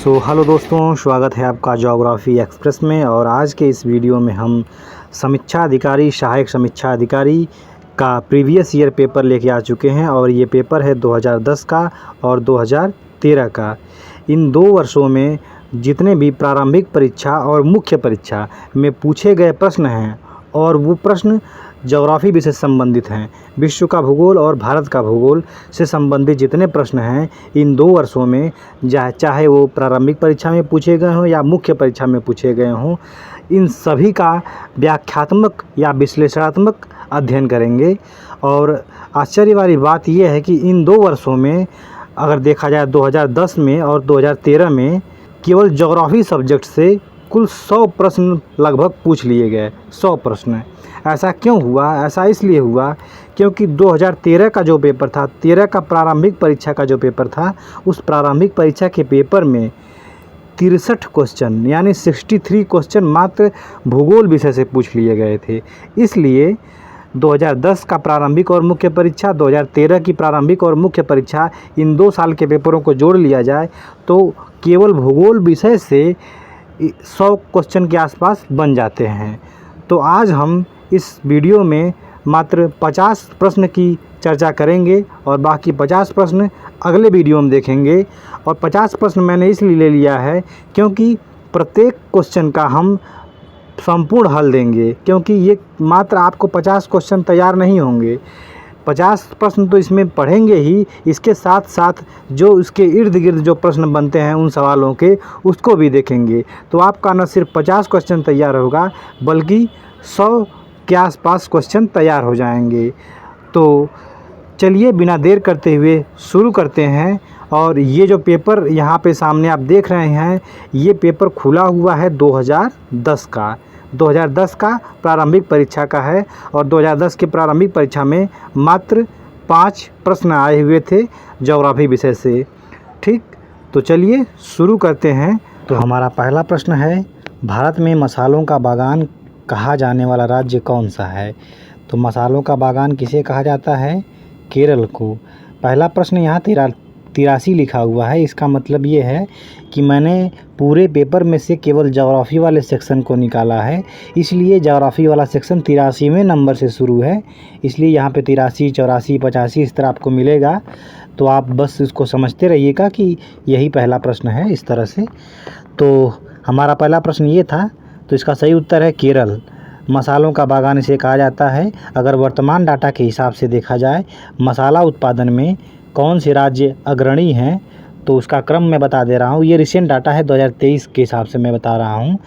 Hello दोस्तों, स्वागत है आपका ज्योग्राफी एक्सप्रेस में। और आज के इस वीडियो में हम समीक्षा अधिकारी, सहायक समीक्षा अधिकारी का प्रीवियस ईयर पेपर लेके आ चुके हैं। और ये पेपर है 2010 का और 2013 का। इन 2 वर्षों में जितने भी प्रारंभिक परीक्षा और मुख्य परीक्षा में पूछे गए प्रश्न हैं, और वो प्रश्न ज्योग्राफी विषय से संबंधित हैं। विश्व का भूगोल और भारत का भूगोल से संबंधित जितने प्रश्न हैं इन 2 वर्षों में, चाहे वो प्रारंभिक परीक्षा में पूछे गए हों या मुख्य परीक्षा में पूछे गए हों, इन सभी का व्याख्यात्मक या विश्लेषणात्मक अध्ययन करेंगे। और आश्चर्य वाली बात यह है कि इन 2 वर्षों में अगर देखा जाए 2010 में और 2013 में केवल ज्योग्राफी सब्जेक्ट से कुल 100 प्रश्न लगभग पूछ लिए गए। 100 प्रश्न। ऐसा क्यों हुआ? ऐसा इसलिए हुआ क्योंकि 2013 का जो पेपर था, 13 का प्रारंभिक परीक्षा का जो पेपर था, उस प्रारंभिक परीक्षा के पेपर में 63 क्वेश्चन यानी 63 क्वेश्चन मात्र भूगोल विषय से पूछ लिए गए थे। इसलिए 2010 का प्रारंभिक और मुख्य परीक्षा, 2013 की प्रारंभिक और मुख्य परीक्षा, इन 2 साल के पेपरों को जोड़ लिया जाए तो केवल भूगोल विषय से 100 क्वेश्चन के आसपास बन जाते हैं। तो आज हम इस वीडियो में मात्र 50 प्रश्न की चर्चा करेंगे और बाकी 50 प्रश्न अगले वीडियो में देखेंगे। और 50 प्रश्न मैंने इसलिए ले लिया है क्योंकि प्रत्येक क्वेश्चन का हम संपूर्ण हल देंगे, क्योंकि ये मात्र आपको 50 क्वेश्चन तैयार नहीं होंगे। 50 प्रश्न तो इसमें पढ़ेंगे ही, इसके साथ साथ जो इसके इर्द गिर्द जो प्रश्न बनते हैं उन सवालों के, उसको भी देखेंगे। तो आपका न सिर्फ 50 क्वेश्चन तैयार होगा बल्कि 100 के आसपास क्वेश्चन तैयार हो जाएंगे। तो चलिए बिना देर करते हुए शुरू करते हैं। और ये जो पेपर यहाँ पे सामने आप देख रहे हैं, ये पेपर खुला हुआ है 2010 का। 2010 का प्रारंभिक परीक्षा का है। और 2010 के प्रारंभिक परीक्षा में मात्र 5 प्रश्न आए हुए थे ज्योग्राफी विषय से। ठीक, तो चलिए शुरू करते हैं। तो हमारा पहला प्रश्न है, भारत में मसालों का बागान कहा जाने वाला राज्य कौन सा है? तो मसालों का बागान किसे कहा जाता है? केरल को। पहला प्रश्न यहाँ 83 लिखा हुआ है। इसका मतलब ये है कि मैंने पूरे पेपर में से केवल ज्योग्राफी वाले सेक्शन को निकाला है, इसलिए ज्योग्राफी वाला सेक्शन 83वें नंबर से शुरू है। इसलिए यहाँ पे 83, 84, 85 इस तरह आपको मिलेगा। तो आप बस इसको समझते रहिएगा कि यही पहला प्रश्न है, इस तरह से। तो हमारा पहला प्रश्न ये था। तो इसका सही उत्तर है केरल। मसालों का बागान इसे कहा जाता है। अगर वर्तमान डाटा के हिसाब से देखा जाए मसाला उत्पादन में कौन से राज्य अग्रणी हैं, तो उसका क्रम मैं बता दे रहा हूँ। ये रिसेंट डाटा है, 2023 के हिसाब से मैं बता रहा हूँ।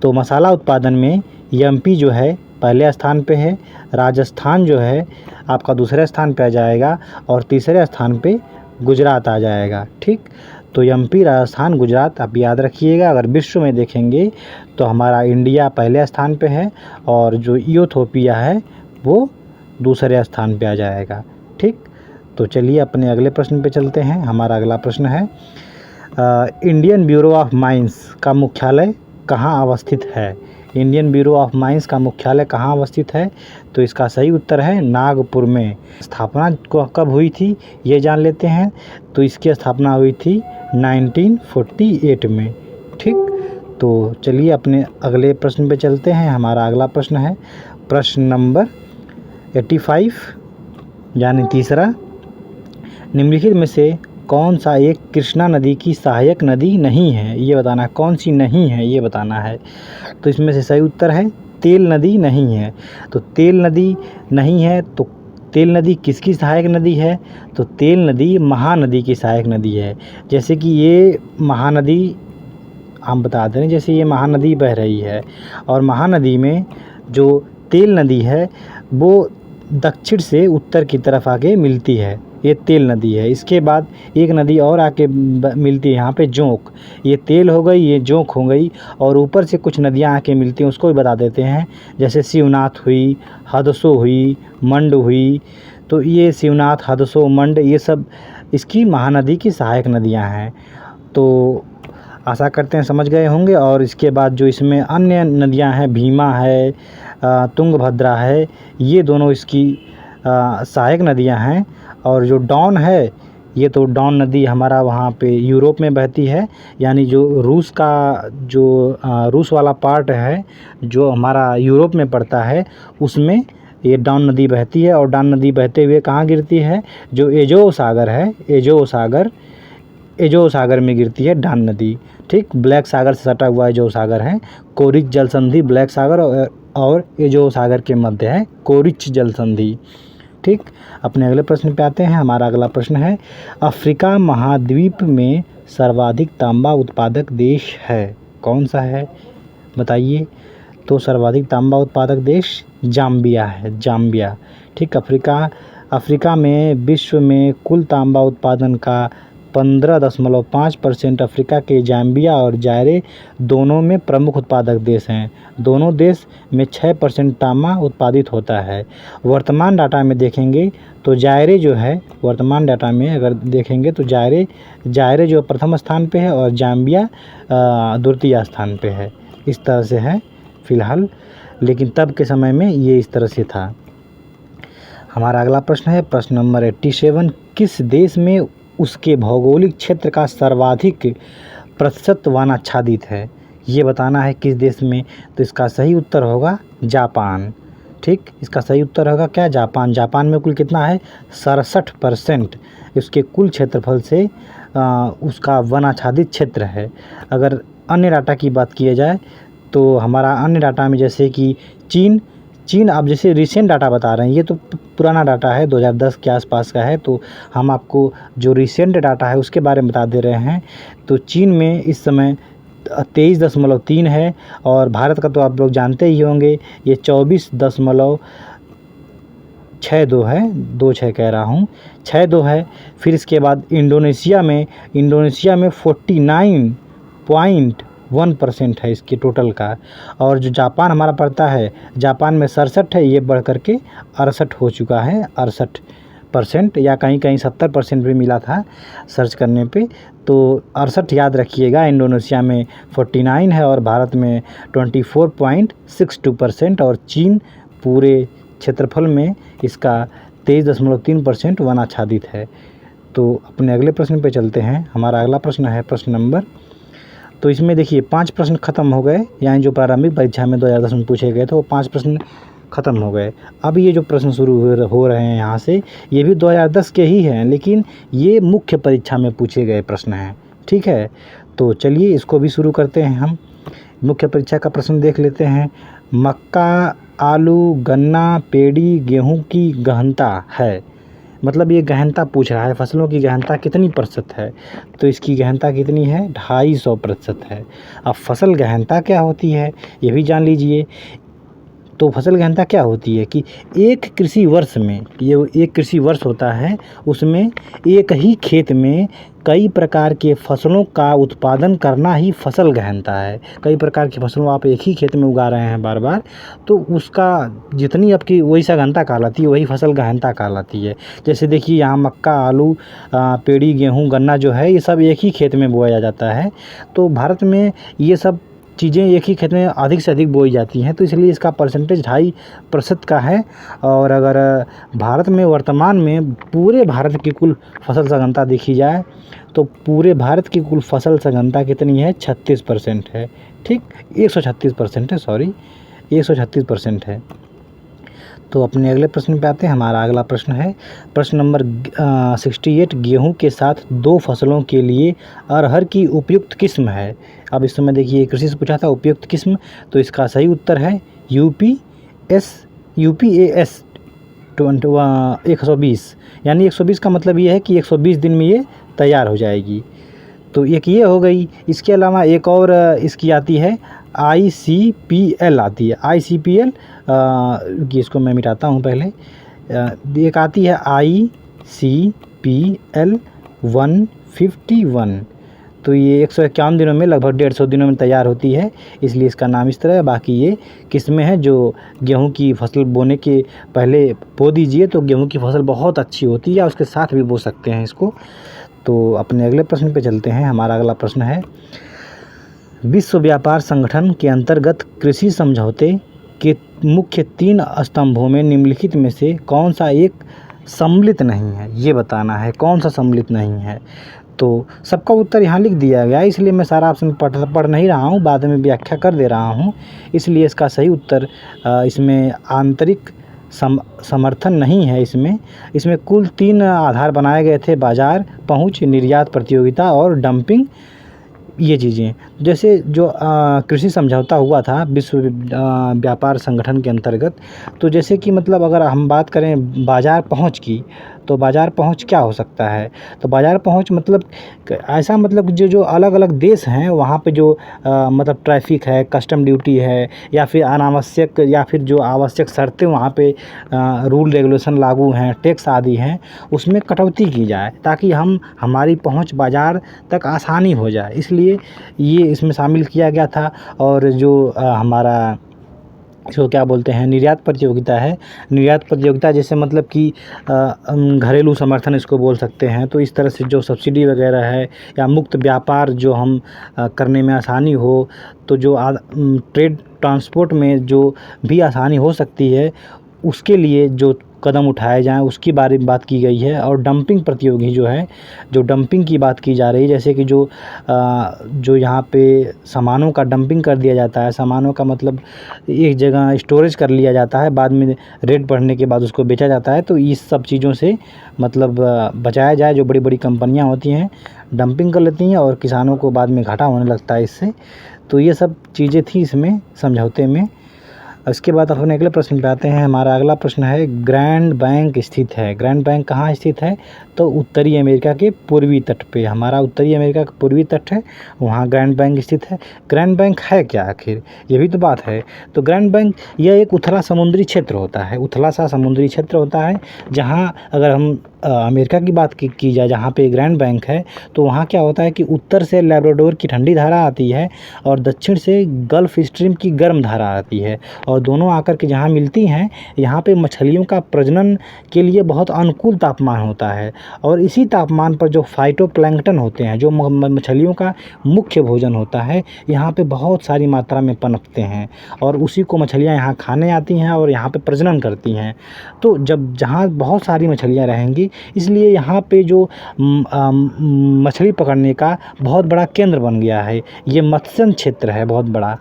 तो मसाला उत्पादन में एमपी जो है पहले स्थान पे है, राजस्थान जो है आपका दूसरे स्थान पे आ जाएगा, और तीसरे स्थान पे गुजरात आ जाएगा। ठीक, तो एमपी, राजस्थान, गुजरात आप याद रखिएगा। अगर विश्व में देखेंगे तो हमारा इंडिया पहले स्थान पे है और जो इथियोपिया है वो दूसरे स्थान पे आ जाएगा। ठीक, तो चलिए अपने अगले प्रश्न पे चलते हैं। हमारा अगला प्रश्न है, इंडियन ब्यूरो ऑफ माइंस का मुख्यालय कहाँ अवस्थित है? इंडियन ब्यूरो ऑफ माइंस का मुख्यालय कहाँ अवस्थित है? तो इसका सही उत्तर है नागपुर में। स्थापना कब हुई थी ये जान लेते हैं। तो इसकी स्थापना हुई थी 1948 में। ठीक, तो चलिए अपने अगले प्रश्न पे चलते हैं। हमारा अगला प्रश्न है प्रश्न नंबर 85 यानी तीसरा। निम्नलिखित में से कौन सा एक कृष्णा नदी की सहायक नदी नहीं है? ये बताना है, कौन सी नहीं है ये बताना है। तो इसमें से सही उत्तर है तेल नदी नहीं है। तो तेल नदी नहीं है, तो तेल नदी किसकी सहायक नदी है? तो तेल नदी महानदी की सहायक नदी है। जैसे कि ये महानदी हम बता दें, जैसे ये महानदी बह रही है और महानदी में जो तेल नदी है वो दक्षिण से उत्तर की तरफ आके मिलती है, ये तेल नदी है। इसके बाद एक नदी और आके मिलती है यहाँ पे, जोंक। ये तेल हो गई, ये जोंक हो गई, और ऊपर से कुछ नदियाँ आके मिलती हैं, उसको भी बता देते हैं। जैसे शिवनाथ हुई, हदसो हुई, मंड हुई। तो ये शिवनाथ, हदसो, मंड ये सब इसकी महानदी की सहायक नदियाँ हैं। तो आशा करते हैं समझ गए होंगे। और इसके बाद जो इसमें अन्य नदियाँ हैं, भीमा है, तुंगभद्रा है, ये दोनों इसकी सहायक नदियाँ हैं। और जो डॉन है ये तो डॉन नदी हमारा वहाँ पे यूरोप में बहती है, यानी जो रूस का जो रूस वाला पार्ट है जो हमारा यूरोप में पड़ता है, उसमें ये डॉन नदी बहती है। और डॉन नदी बहते हुए कहाँ गिरती है, जो एजो सागर है, एजो सागर में गिरती है डॉन नदी। ठीक, ब्लैक सागर से सटा हुआ एजो सागर है। कोरिच जल संधि ब्लैक सागर और एजो सागर के मध्य है कोरिच जल संधि। ठीक, अपने अगले प्रश्न पे आते हैं। हमारा अगला प्रश्न है, अफ्रीका महाद्वीप में सर्वाधिक तांबा उत्पादक देश है, कौन सा है बताइए। तो सर्वाधिक तांबा उत्पादक देश जाम्बिया है, जाम्बिया। ठीक, अफ्रीका में विश्व में कुल तांबा उत्पादन का 15.5% अफ्रीका के जाम्बिया और जायरे दोनों में प्रमुख उत्पादक देश हैं। दोनों देश में 6% तांबा उत्पादित होता है। वर्तमान डाटा में देखेंगे तो जायरे जो है, वर्तमान डाटा में अगर देखेंगे तो जायरे जो प्रथम स्थान पे है और जाम्बिया द्वितीय स्थान पे है। इस तरह से है फ़िलहाल, लेकिन तब के समय में ये इस तरह से था। हमारा अगला प्रश्न है प्रश्न नंबर 87, किस देश में उसके भौगोलिक क्षेत्र का सर्वाधिक प्रतिशत वनाच्छादित है, ये बताना है किस देश में। तो इसका सही उत्तर होगा जापान। ठीक, इसका सही उत्तर होगा क्या, जापान। जापान में कुल कितना है, 67% इसके कुल क्षेत्रफल से उसका वनाच्छादित क्षेत्र है। अगर अन्य डाटा की बात किया जाए तो हमारा अन्य डाटा में जैसे कि चीन आप जैसे रिसेंट डाटा बता रहे हैं, ये तो पुराना डाटा है 2010 के आसपास का है, तो हम आपको जो रिसेंट डाटा है उसके बारे में बता दे रहे हैं। तो चीन में इस समय 23.3 है और भारत का तो आप लोग जानते ही होंगे, ये 24.62 है, 26 कह रहा हूँ, 62 है। फिर इसके बाद इंडोनेशिया में 49.1% है इसके टोटल का। और जो जापान हमारा पड़ता है, जापान में 67 है, ये बढ़ करके 68 हो चुका है, 68% या कहीं 70% भी मिला था सर्च करने पे, तो 68 याद रखिएगा। इंडोनेशिया में 49 है और भारत में 24.62% और चीन पूरे क्षेत्रफल में इसका 23.3% वनाच्छादित है। तो अपने अगले प्रश्न पे चलते हैं। हमारा अगला प्रश्न है प्रश्न नंबर, तो इसमें देखिए 5 प्रश्न खत्म हो गए, यानी जो प्रारंभिक परीक्षा में 2010 में पूछे गए थे वो 5 प्रश्न ख़त्म हो गए। अब ये जो प्रश्न शुरू हो रहे हैं यहाँ से, ये भी 2010 के ही हैं, लेकिन ये मुख्य परीक्षा में पूछे गए प्रश्न हैं। ठीक है, तो चलिए इसको भी शुरू करते हैं। हम मुख्य परीक्षा का प्रश्न देख लेते हैं। मक्का, आलू, गन्ना, पेड़ी, गेहूँ की गहनता है, मतलब ये गहनता पूछ रहा है, फसलों की गहनता कितनी प्रतिशत है। तो इसकी गहनता कितनी है, 250% है। अब फसल गहनता क्या होती है ये भी जान लीजिए। तो फसल गहनता क्या होती है कि एक कृषि वर्ष में, ये एक कृषि वर्ष होता है, उसमें एक ही खेत में कई प्रकार के फसलों का उत्पादन करना ही फसल गहनता है। कई प्रकार की फसलों आप एक ही खेत में उगा रहे हैं बार बार, तो उसका जितनी आपकी वही सा गहनता कहलाती है, वही फसल गहनता कहलाती है। जैसे देखिए यहाँ मक्का, आलू, पेड़ी, गेहूँ, गन्ना जो है ये सब एक ही खेत में बोया जाता है। तो भारत में ये सब चीज़ें एक ही खेत में अधिक से अधिक बोई जाती हैं, तो इसलिए इसका परसेंटेज 2.5% का है। और अगर भारत में वर्तमान में पूरे भारत की कुल फसल सघनता देखी जाए तो पूरे भारत की कुल फसल सघनता कितनी है, 36% है। ठीक, 136% है, सॉरी 136% है। तो अपने अगले प्रश्न पे आते हैं। हमारा अगला प्रश्न है प्रश्न नंबर 68, गेहूं के साथ 2 फसलों के लिए अरहर की उपयुक्त किस्म है। अब इस समय देखिए कृषि से पूछा था उपयुक्त किस्म, तो इसका सही उत्तर है UPAS 120, यानी 120 का मतलब ये है कि 120 दिन में ये तैयार हो जाएगी। तो एक ये हो गई। इसके अलावा एक और इसकी आती है ICPL आती है, ICPL इसको मैं मिटाता हूँ पहले। एक आती है ICPL 151, तो ये 151 दिनों में लगभग 150 दिनों में तैयार होती है, इसलिए इसका नाम इस तरह है। बाकी ये किस्में हैं जो गेहूं की फसल बोने के पहले बो दीजिए तो गेहूं की फसल बहुत अच्छी होती है, या उसके साथ भी बो सकते हैं इसको। तो अपने अगले प्रश्न पे चलते हैं। हमारा अगला प्रश्न है विश्व व्यापार संगठन के अंतर्गत कृषि समझौते के मुख्य 3 स्तंभों में निम्नलिखित में से कौन सा एक सम्मिलित नहीं है, ये बताना है कौन सा सम्मिलित नहीं है। तो सबका उत्तर यहाँ लिख दिया गया है, इसलिए मैं सारा ऑप्शन पढ़ नहीं रहा हूँ, बाद में व्याख्या कर दे रहा हूँ। इसलिए इसका सही उत्तर इसमें आंतरिक समर्थन नहीं है। इसमें कुल 3 आधार बनाए गए थे: बाज़ार, पहुँच, निर्यात प्रतियोगिता और डंपिंग, ये चीज़ें। जैसे जो कृषि समझौता हुआ था विश्व व्यापार संगठन के अंतर्गत, तो जैसे कि मतलब अगर हम बात करें बाज़ार पहुंच की, तो बाज़ार पहुंच क्या हो सकता है? तो बाज़ार पहुंच मतलब ऐसा, मतलब जो अलग अलग देश हैं वहाँ पे जो मतलब ट्रैफिक है, कस्टम ड्यूटी है, या फिर अनावश्यक या फिर जो आवश्यक शर्तें वहाँ पे रूल रेगुलेशन लागू हैं, टैक्स आदि हैं, उसमें कटौती की जाए ताकि हमारी पहुँच बाज़ार तक आसानी हो जाए। इसलिए ये इसमें शामिल किया गया था। और जो हमारा इसको क्या बोलते हैं, निर्यात प्रतियोगिता है। निर्यात प्रतियोगिता जैसे मतलब कि घरेलू समर्थन इसको बोल सकते हैं। तो इस तरह से जो सब्सिडी वगैरह है या मुक्त व्यापार जो हम करने में आसानी हो, तो जो ट्रेड ट्रांसपोर्ट में जो भी आसानी हो सकती है, उसके लिए जो कदम उठाए जाएँ उसकी बारे में बात की गई है। और डंपिंग प्रतियोगी जो है, जो डंपिंग की बात की जा रही है, जैसे कि जो यहाँ पे सामानों का डंपिंग कर दिया जाता है, सामानों का मतलब एक जगह स्टोरेज कर लिया जाता है, बाद में रेट बढ़ने के बाद उसको बेचा जाता है। तो इस सब चीज़ों से मतलब बचाया जाए। जो बड़ी बड़ी कंपनियाँ होती हैं डंपिंग कर लेती हैं और किसानों को बाद में घाटा होने लगता है इससे। तो ये सब चीज़ें थी इसमें समझौते में। इसके बाद अपने अगले प्रश्न पे आते हैं। हमारा अगला प्रश्न है, ग्रैंड बैंक स्थित है। ग्रैंड बैंक कहाँ स्थित है? तो उत्तरी अमेरिका के पूर्वी तट पे। हमारा उत्तरी अमेरिका का पूर्वी तट है, वहाँ ग्रैंड बैंक स्थित है। ग्रैंड बैंक है क्या आखिर, ये भी तो बात है। तो ग्रैंड बैंक यह एक उथला समुद्री क्षेत्र होता है, उथला सा समुद्री क्षेत्र होता है, जहाँ अगर हम अमेरिका की बात की जाए जहाँ पे ग्रैंड बैंक है, तो वहाँ क्या होता है कि उत्तर से लैब्राडोर की ठंडी धारा आती है और दक्षिण से गल्फ़ स्ट्रीम की गर्म धारा आती है, और दोनों आकर के जहाँ मिलती हैं, यहाँ पे मछलियों का प्रजनन के लिए बहुत अनुकूल तापमान होता है। और इसी तापमान पर जो फाइटोप्लैंक्टन होते हैं, जो मछलियों का मुख्य भोजन होता है, यहाँ पे बहुत सारी मात्रा में पनपते हैं और उसी को मछलियाँ यहाँ खाने आती हैं और यहाँ पे प्रजनन करती हैं। तो जहाँ बहुत सारी मछलियाँ रहेंगी, इसलिए यहाँ पे जो मछली पकड़ने का बहुत बड़ा केंद्र बन गया है, ये मत्स्य क्षेत्र है बहुत बड़ा।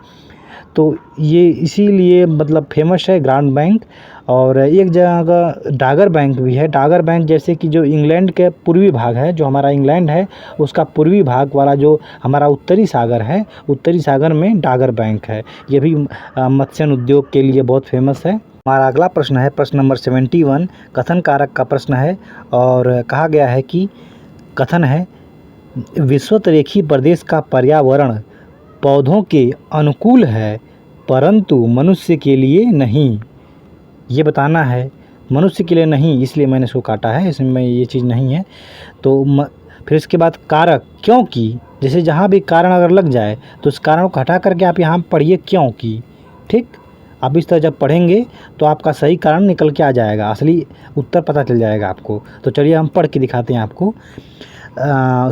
तो ये इसीलिए मतलब फेमस है ग्रैंड बैंक। और एक जगह डागर बैंक भी है। डागर बैंक जैसे कि जो इंग्लैंड के पूर्वी भाग है, जो हमारा इंग्लैंड है उसका पूर्वी भाग वाला जो हमारा उत्तरी सागर है, उत्तरी सागर में डागर बैंक है। ये भी मत्स्य उद्योग के लिए बहुत फेमस है। हमारा अगला प्रश्न है प्रश्न नंबर 71, कथन कारक का प्रश्न है। और कहा गया है कि कथन है, विषुवतरेखी प्रदेश का पर्यावरण पौधों के अनुकूल है परंतु मनुष्य के लिए नहीं। ये बताना है, मनुष्य के लिए नहीं, इसलिए मैंने इसको काटा है, इसमें ये चीज़ नहीं है। तो फिर इसके बाद कारक, क्योंकि, जैसे जहाँ भी कारण अगर लग जाए तो उस कारण को हटा करके आप यहाँ पढ़िए क्योंकि। ठीक, आप इस तरह जब पढ़ेंगे तो आपका सही कारण निकल के आ जाएगा, असली उत्तर पता चल जाएगा आपको। तो चलिए हम पढ़ के दिखाते हैं आपको।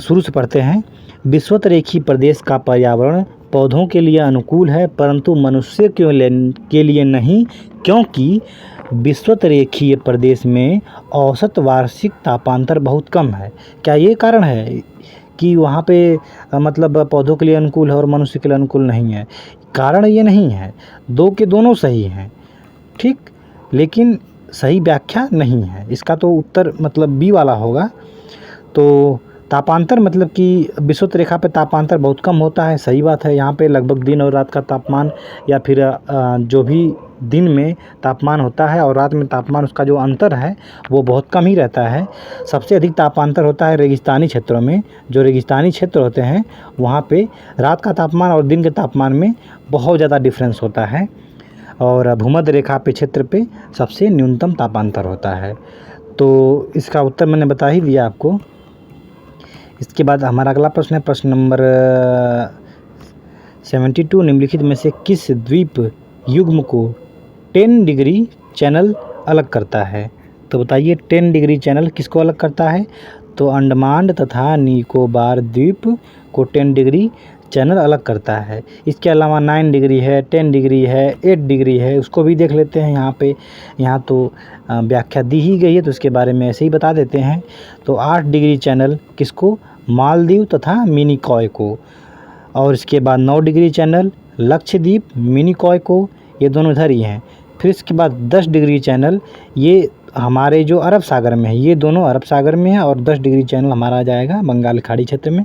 शुरू से पढ़ते हैं। विषुवतरेखी प्रदेश का पर्यावरण पौधों के लिए अनुकूल है परंतु मनुष्य के लिए नहीं, क्योंकि विषुवतरेखीय प्रदेश में औसत वार्षिक तापांतर बहुत कम है। क्या ये कारण है कि वहाँ पे मतलब पौधों के लिए अनुकूल है और मनुष्य के लिए अनुकूल नहीं है? कारण ये नहीं है, दो के दोनों सही हैं, ठीक, लेकिन सही व्याख्या नहीं है। इसका तो उत्तर मतलब बी वाला होगा। तो तापांतर मतलब कि विषुवत रेखा पे तापांतर बहुत कम होता है, सही बात है। यहाँ पे लगभग दिन और रात का तापमान, या फिर जो भी दिन में तापमान होता है और रात में तापमान, उसका जो अंतर है वो बहुत कम ही रहता है। सबसे अधिक तापांतर होता है रेगिस्तानी क्षेत्रों में। जो रेगिस्तानी क्षेत्र होते हैं वहाँ पे रात का तापमान और दिन के तापमान में बहुत ज़्यादा डिफरेंस होता है, और भूमध्य रेखा पे क्षेत्र पे सबसे न्यूनतम तापांतर होता है। तो इसका उत्तर मैंने बता ही दिया आपको। इसके बाद हमारा अगला प्रश्न है प्रश्न नंबर 72, निम्नलिखित में से किस द्वीप युग्म को 10 डिग्री चैनल अलग करता है? तो बताइए 10 डिग्री चैनल किसको अलग करता है? तो अंडमान तथा निकोबार द्वीप को 10 डिग्री चैनल अलग करता है। इसके अलावा 9 डिग्री है, 10 डिग्री है, 8 डिग्री है, उसको भी देख लेते हैं यहाँ पे। यहाँ तो व्याख्या दी ही गई है तो इसके बारे में ऐसे ही बता देते हैं। तो 8 डिग्री चैनल किसको? मालदीव तथा मिनिकॉय को। और इसके बाद 9 डिग्री चैनल लक्षद्वीप, मिनिकॉय को, ये दोनों इधर ही हैं। फिर इसके बाद 10 डिग्री चैनल ये हमारे जो अरब सागर में है, ये दोनों अरब सागर में है। और 10 डिग्री चैनल हमारा आ जाएगा बंगाल खाड़ी क्षेत्र में,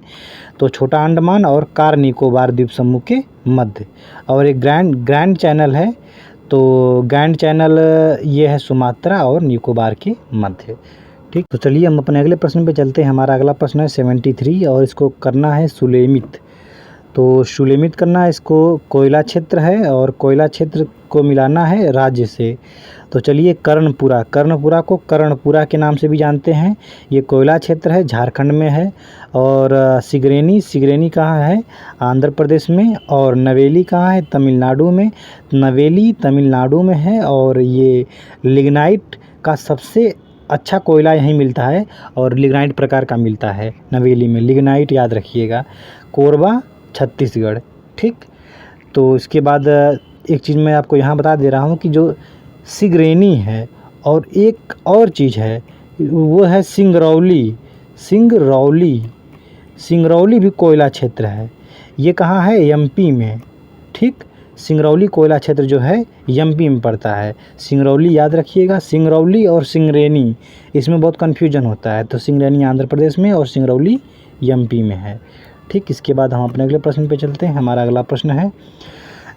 तो छोटा अंडमान और कार निकोबार द्वीप समूह के मध्य। और एक ग्रैंड चैनल है, तो ग्रैंड चैनल ये है सुमात्रा और निकोबार के मध्य। ठीक, तो चलिए हम अपने अगले प्रश्न पे चलते हैं। हमारा अगला प्रश्न है 73 और इसको करना है सुलेमित। तो सुलेमित करना है इसको। कोयला क्षेत्र है और कोयला क्षेत्र को मिलाना है राज्य से। तो चलिए कर्णपुरा को कर्णपुरा के नाम से भी जानते हैं। ये कोयला क्षेत्र है, झारखंड में है। और सिगरेनी कहाँ है? आंध्र प्रदेश में। और नवेली कहाँ है? तमिलनाडु में। नवेली तमिलनाडु में है। और ये लिग्नाइट का सबसे अच्छा कोयला यहीं मिलता है और लिग्नाइट प्रकार का मिलता है नवेली में, लिग्नाइट याद रखिएगा। कोरबा छत्तीसगढ़। ठीक, तो इसके बाद एक चीज़ मैं आपको यहाँ बता दे रहा हूँ कि जो सिगरेनी है और एक और चीज़ है वो है सिंगरौली। सिंगरौली भी कोयला क्षेत्र है। ये कहाँ है? एमपी में। ठीक, सिंगरौली कोयला क्षेत्र जो है एमपी में पड़ता है। सिंगरौली याद रखिएगा। सिंगरौली और सिंगरेनी इसमें बहुत कन्फ्यूजन होता है। तो सिंगरेनी आंध्र प्रदेश में और सिंगरौली एमपी में है। ठीक, इसके बाद हम अपने अगले प्रश्न पे चलते हैं। हमारा अगला प्रश्न है,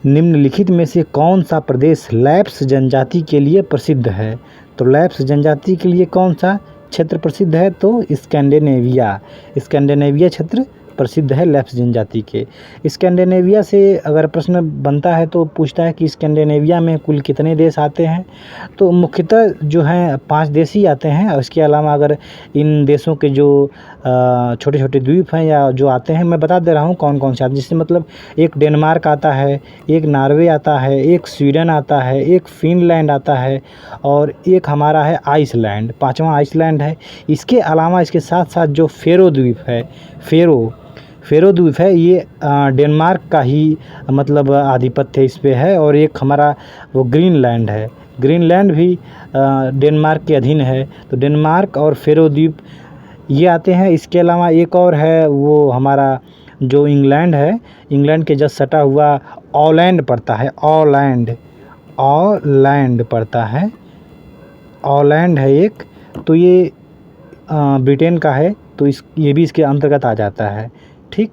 निम्नलिखित में से कौन सा प्रदेश लैप्स जनजाति के लिए प्रसिद्ध है? तो लैप्स जनजाति के लिए कौन सा क्षेत्र प्रसिद्ध है? तो स्कैंडिनेविया क्षेत्र प्रसिद्ध है लैप्स जनजाति के। स्कैंडिनेविया से अगर प्रश्न बनता है तो पूछता है कि स्कैंडिनेविया में कुल कितने देश आते हैं? तो मुख्यतः जो हैं 5 देश ही आते हैं। और इसके अलावा अगर इन देशों के जो छोटे छोटे द्वीप हैं या जो आते हैं, मैं बता दे रहा हूँ कौन कौन से आते हैं। जिससे मतलब एक डेनमार्क आता है, एक नॉर्वे आता है, एक स्वीडन आता है, एक फिनलैंड आता है और एक हमारा है आइसलैंड, 5वां आइसलैंड है। इसके अलावा इसके साथ साथ जो फेरो द्वीप है, फेरो द्वीप है, ये डेनमार्क का ही मतलब आधिपत्य इस पे है। और एक हमारा वो ग्रीनलैंड है, ग्रीनलैंड भी डेनमार्क के अधीन है। तो डेनमार्क और फेरो द्वीप ये आते हैं। इसके अलावा एक और है वो हमारा जो इंग्लैंड है, इंग्लैंड के जस्ट सटा हुआ ऑलैंड पड़ता है। ऑलैंड पड़ता है, ऑलैंड है एक। तो ये ब्रिटेन का है, तो ये भी इसके अंतर्गत आ जाता है। ठीक,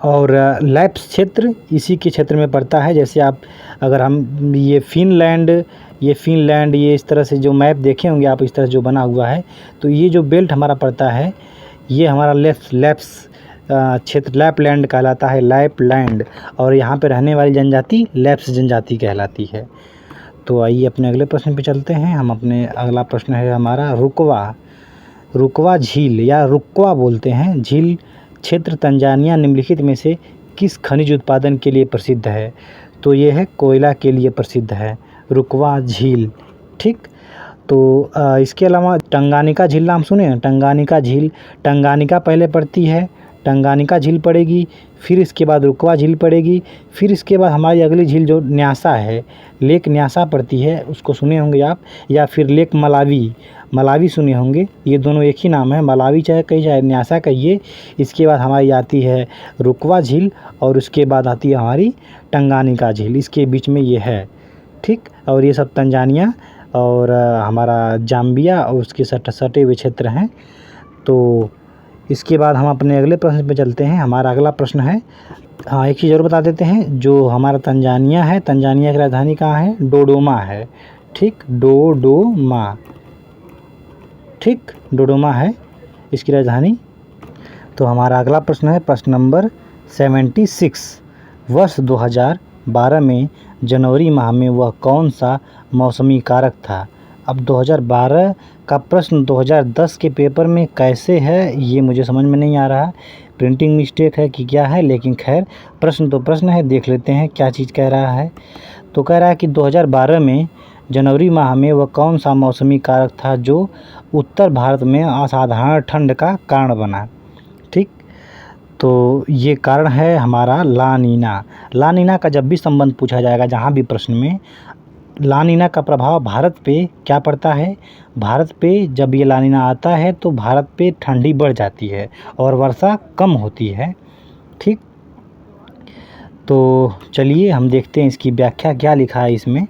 और लैप्स क्षेत्र इसी के क्षेत्र में पड़ता है। जैसे आप अगर हम ये फिनलैंड ये इस तरह से जो मैप देखे होंगे आप, इस तरह जो बना हुआ है, तो ये जो बेल्ट हमारा पड़ता है ये हमारा लैप्स क्षेत्र लैपलैंड कहलाता है, लैपलैंड। और यहाँ पे रहने वाली जनजाति लैप्स जनजाति कहलाती है। तो आइए अपने अगले प्रश्न पे चलते हैं। हम अपने अगला प्रश्न है हमारा रुकवा झील या रुक्वा बोलते हैं, झील क्षेत्र तंजानिया निम्नलिखित में से किस खनिज उत्पादन के लिए प्रसिद्ध है? तो ये है कोयला के लिए प्रसिद्ध है रुकवा झील। ठीक, तो इसके अलावा टंगानिका झील नाम सुने हैं? टंगानिका पहले पड़ती है, टंगानिका झील पड़ेगी, फिर इसके बाद रुकवा झील पड़ेगी, फिर इसके बाद हमारी अगली झील जो न्यासा है, लेक न्यासा पड़ती है, उसको सुने होंगे आप। या फिर लेक मलावी सुने होंगे। ये दोनों एक ही नाम है, मलावी चाहे कहिए चाहे न्यासा कहिए। इसके बाद हमारी आती है रुकवा झील और उसके बाद आती है हमारी टंगानिका झील, इसके बीच में ये है। ठीक, और ये सब तंजानिया और हमारा जाम्बिया और उसके सटे हुए क्षेत्र हैं। तो इसके बाद हम अपने अगले प्रश्न पे चलते हैं। हमारा अगला प्रश्न है, हाँ एक चीज़ और बता देते हैं, जो हमारा तंजानिया है, तंजानिया की राजधानी कहाँ है? डोडोमा है। ठीक, डोडोमा है इसकी राजधानी। तो हमारा अगला प्रश्न है प्रश्न नंबर 76। वर्ष 2012 में जनवरी माह में वह कौन सा मौसमी कारक था? अब 2012 का प्रश्न 2010 के पेपर में कैसे है ये मुझे समझ में नहीं आ रहा, प्रिंटिंग मिस्टेक है कि क्या है, लेकिन खैर प्रश्न तो प्रश्न है, देख लेते हैं क्या चीज़ कह रहा है। तो कह रहा है कि 2012 में जनवरी माह में वह कौन सा मौसमी कारक था जो उत्तर भारत में असाधारण ठंड का कारण बना। ठीक, तो ये कारण है हमारा ला नीना। ला नीना का जब भी संबंध पूछा जाएगा जहाँ भी प्रश्न में, ला नीना का प्रभाव भारत पे क्या पड़ता है, भारत पे जब ये ला नीना आता है तो भारत पे ठंडी बढ़ जाती है और वर्षा कम होती है। ठीक, तो चलिए हम देखते हैं इसकी व्याख्या क्या लिखा है इसमें।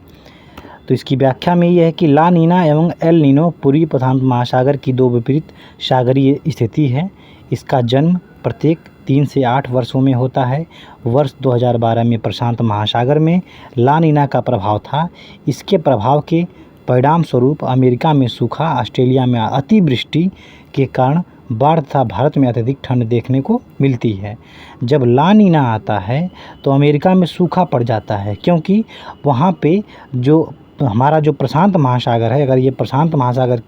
तो इसकी व्याख्या में ये है कि ला नीना एवं एल नीनो पूर्वी प्रशांत महासागर की दो विपरीत सागरीय स्थिति है। इसका जन्म प्रत्येक 3 से 8 वर्षों में होता है। वर्ष 2012 में प्रशांत महासागर में ला नीना का प्रभाव था। इसके प्रभाव के परिणाम स्वरूप अमेरिका में सूखा, ऑस्ट्रेलिया में अतिवृष्टि के कारण बाढ़ तथा भारत में अत्यधिक ठंड देखने को मिलती है। जब ला नीना आता है तो अमेरिका में सूखा पड़ जाता है, क्योंकि वहाँ पे जो हमारा जो प्रशांत महासागर है, अगर ये प्रशांत महासागर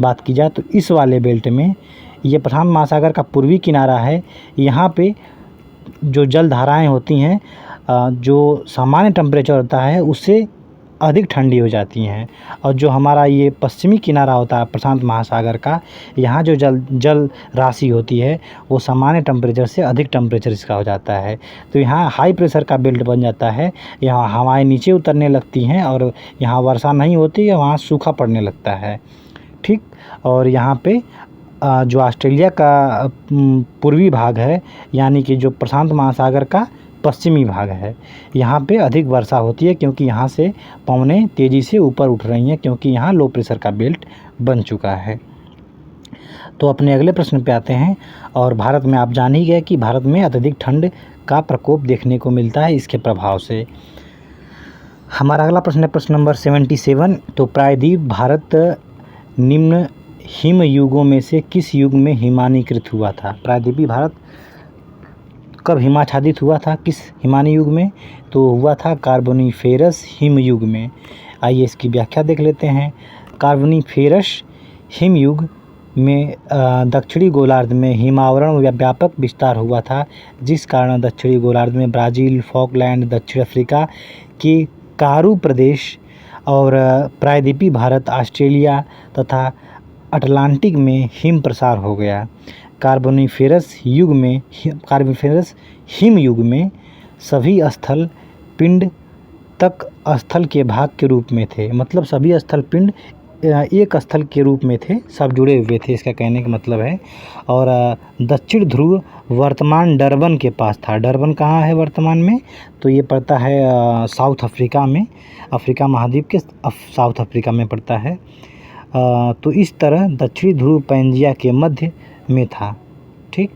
बात की जाए तो इस वाले बेल्ट में ये प्रशांत महासागर का पूर्वी किनारा है। यहाँ पे जो जल धाराएँ होती हैं, जो सामान्य टेम्परेचर होता है उससे अधिक ठंडी हो जाती हैं, और जो हमारा ये पश्चिमी किनारा होता है प्रशांत महासागर का, यहाँ जो जल राशि होती है वो सामान्य टेम्परेचर से अधिक टेम्परेचर इसका हो जाता है। तो यहाँ हाई प्रेशर का बेल्ट बन जाता है, यहाँ हवाएं नीचे उतरने लगती हैं और यहाँ वर्षा नहीं होती है, वहाँ सूखा पड़ने लगता है। ठीक, और यहाँ पे जो ऑस्ट्रेलिया का पूर्वी भाग है, यानी कि जो प्रशांत महासागर का पश्चिमी भाग है, यहाँ पे अधिक वर्षा होती है, क्योंकि यहाँ से पवनें तेज़ी से ऊपर उठ रही हैं, क्योंकि यहाँ लो प्रेशर का बेल्ट बन चुका है। तो अपने अगले प्रश्न पे आते हैं। और भारत में आप जान ही गए कि भारत में अत्यधिक ठंड का प्रकोप देखने को मिलता है इसके प्रभाव से। हमारा अगला प्रश्न है प्रश्न नंबर 77। तो प्रायद्वीप भारत निम्न हिम युगों में से किस युग में हिमानीकृत हुआ था? प्रायद्वीपीय भारत कब हिमाच्छादित हुआ था, किस हिमानी युग में? तो हुआ था कार्बोनिफेरस हिम युग में। आइए इसकी व्याख्या देख लेते हैं। कार्बोनिफेरस हिम युग में दक्षिणी गोलार्ध में हिमावरण व्यापक विस्तार हुआ था, जिस कारण दक्षिणी गोलार्ध में ब्राज़ील, फॉकलैंड, दक्षिण अफ्रीका के कारू प्रदेश और प्रायद्वीपीय भारत, ऑस्ट्रेलिया तथा अटलांटिक में हिम प्रसार हो गया। कार्बोनिफेरस हिम युग में सभी स्थल पिंड तक स्थल के भाग के रूप में थे, मतलब सभी स्थल पिंड एक स्थल के रूप में थे, सब जुड़े हुए थे, इसका कहने का मतलब है। और दक्षिण ध्रुव वर्तमान डरबन के पास था। डरबन कहाँ है वर्तमान में? तो ये पड़ता है साउथ अफ्रीका में, अफ्रीका महाद्वीप के साउथ अफ्रीका में पड़ता है। तो इस तरह दक्षिणी ध्रुव पैंजिया के मध्य में था। ठीक,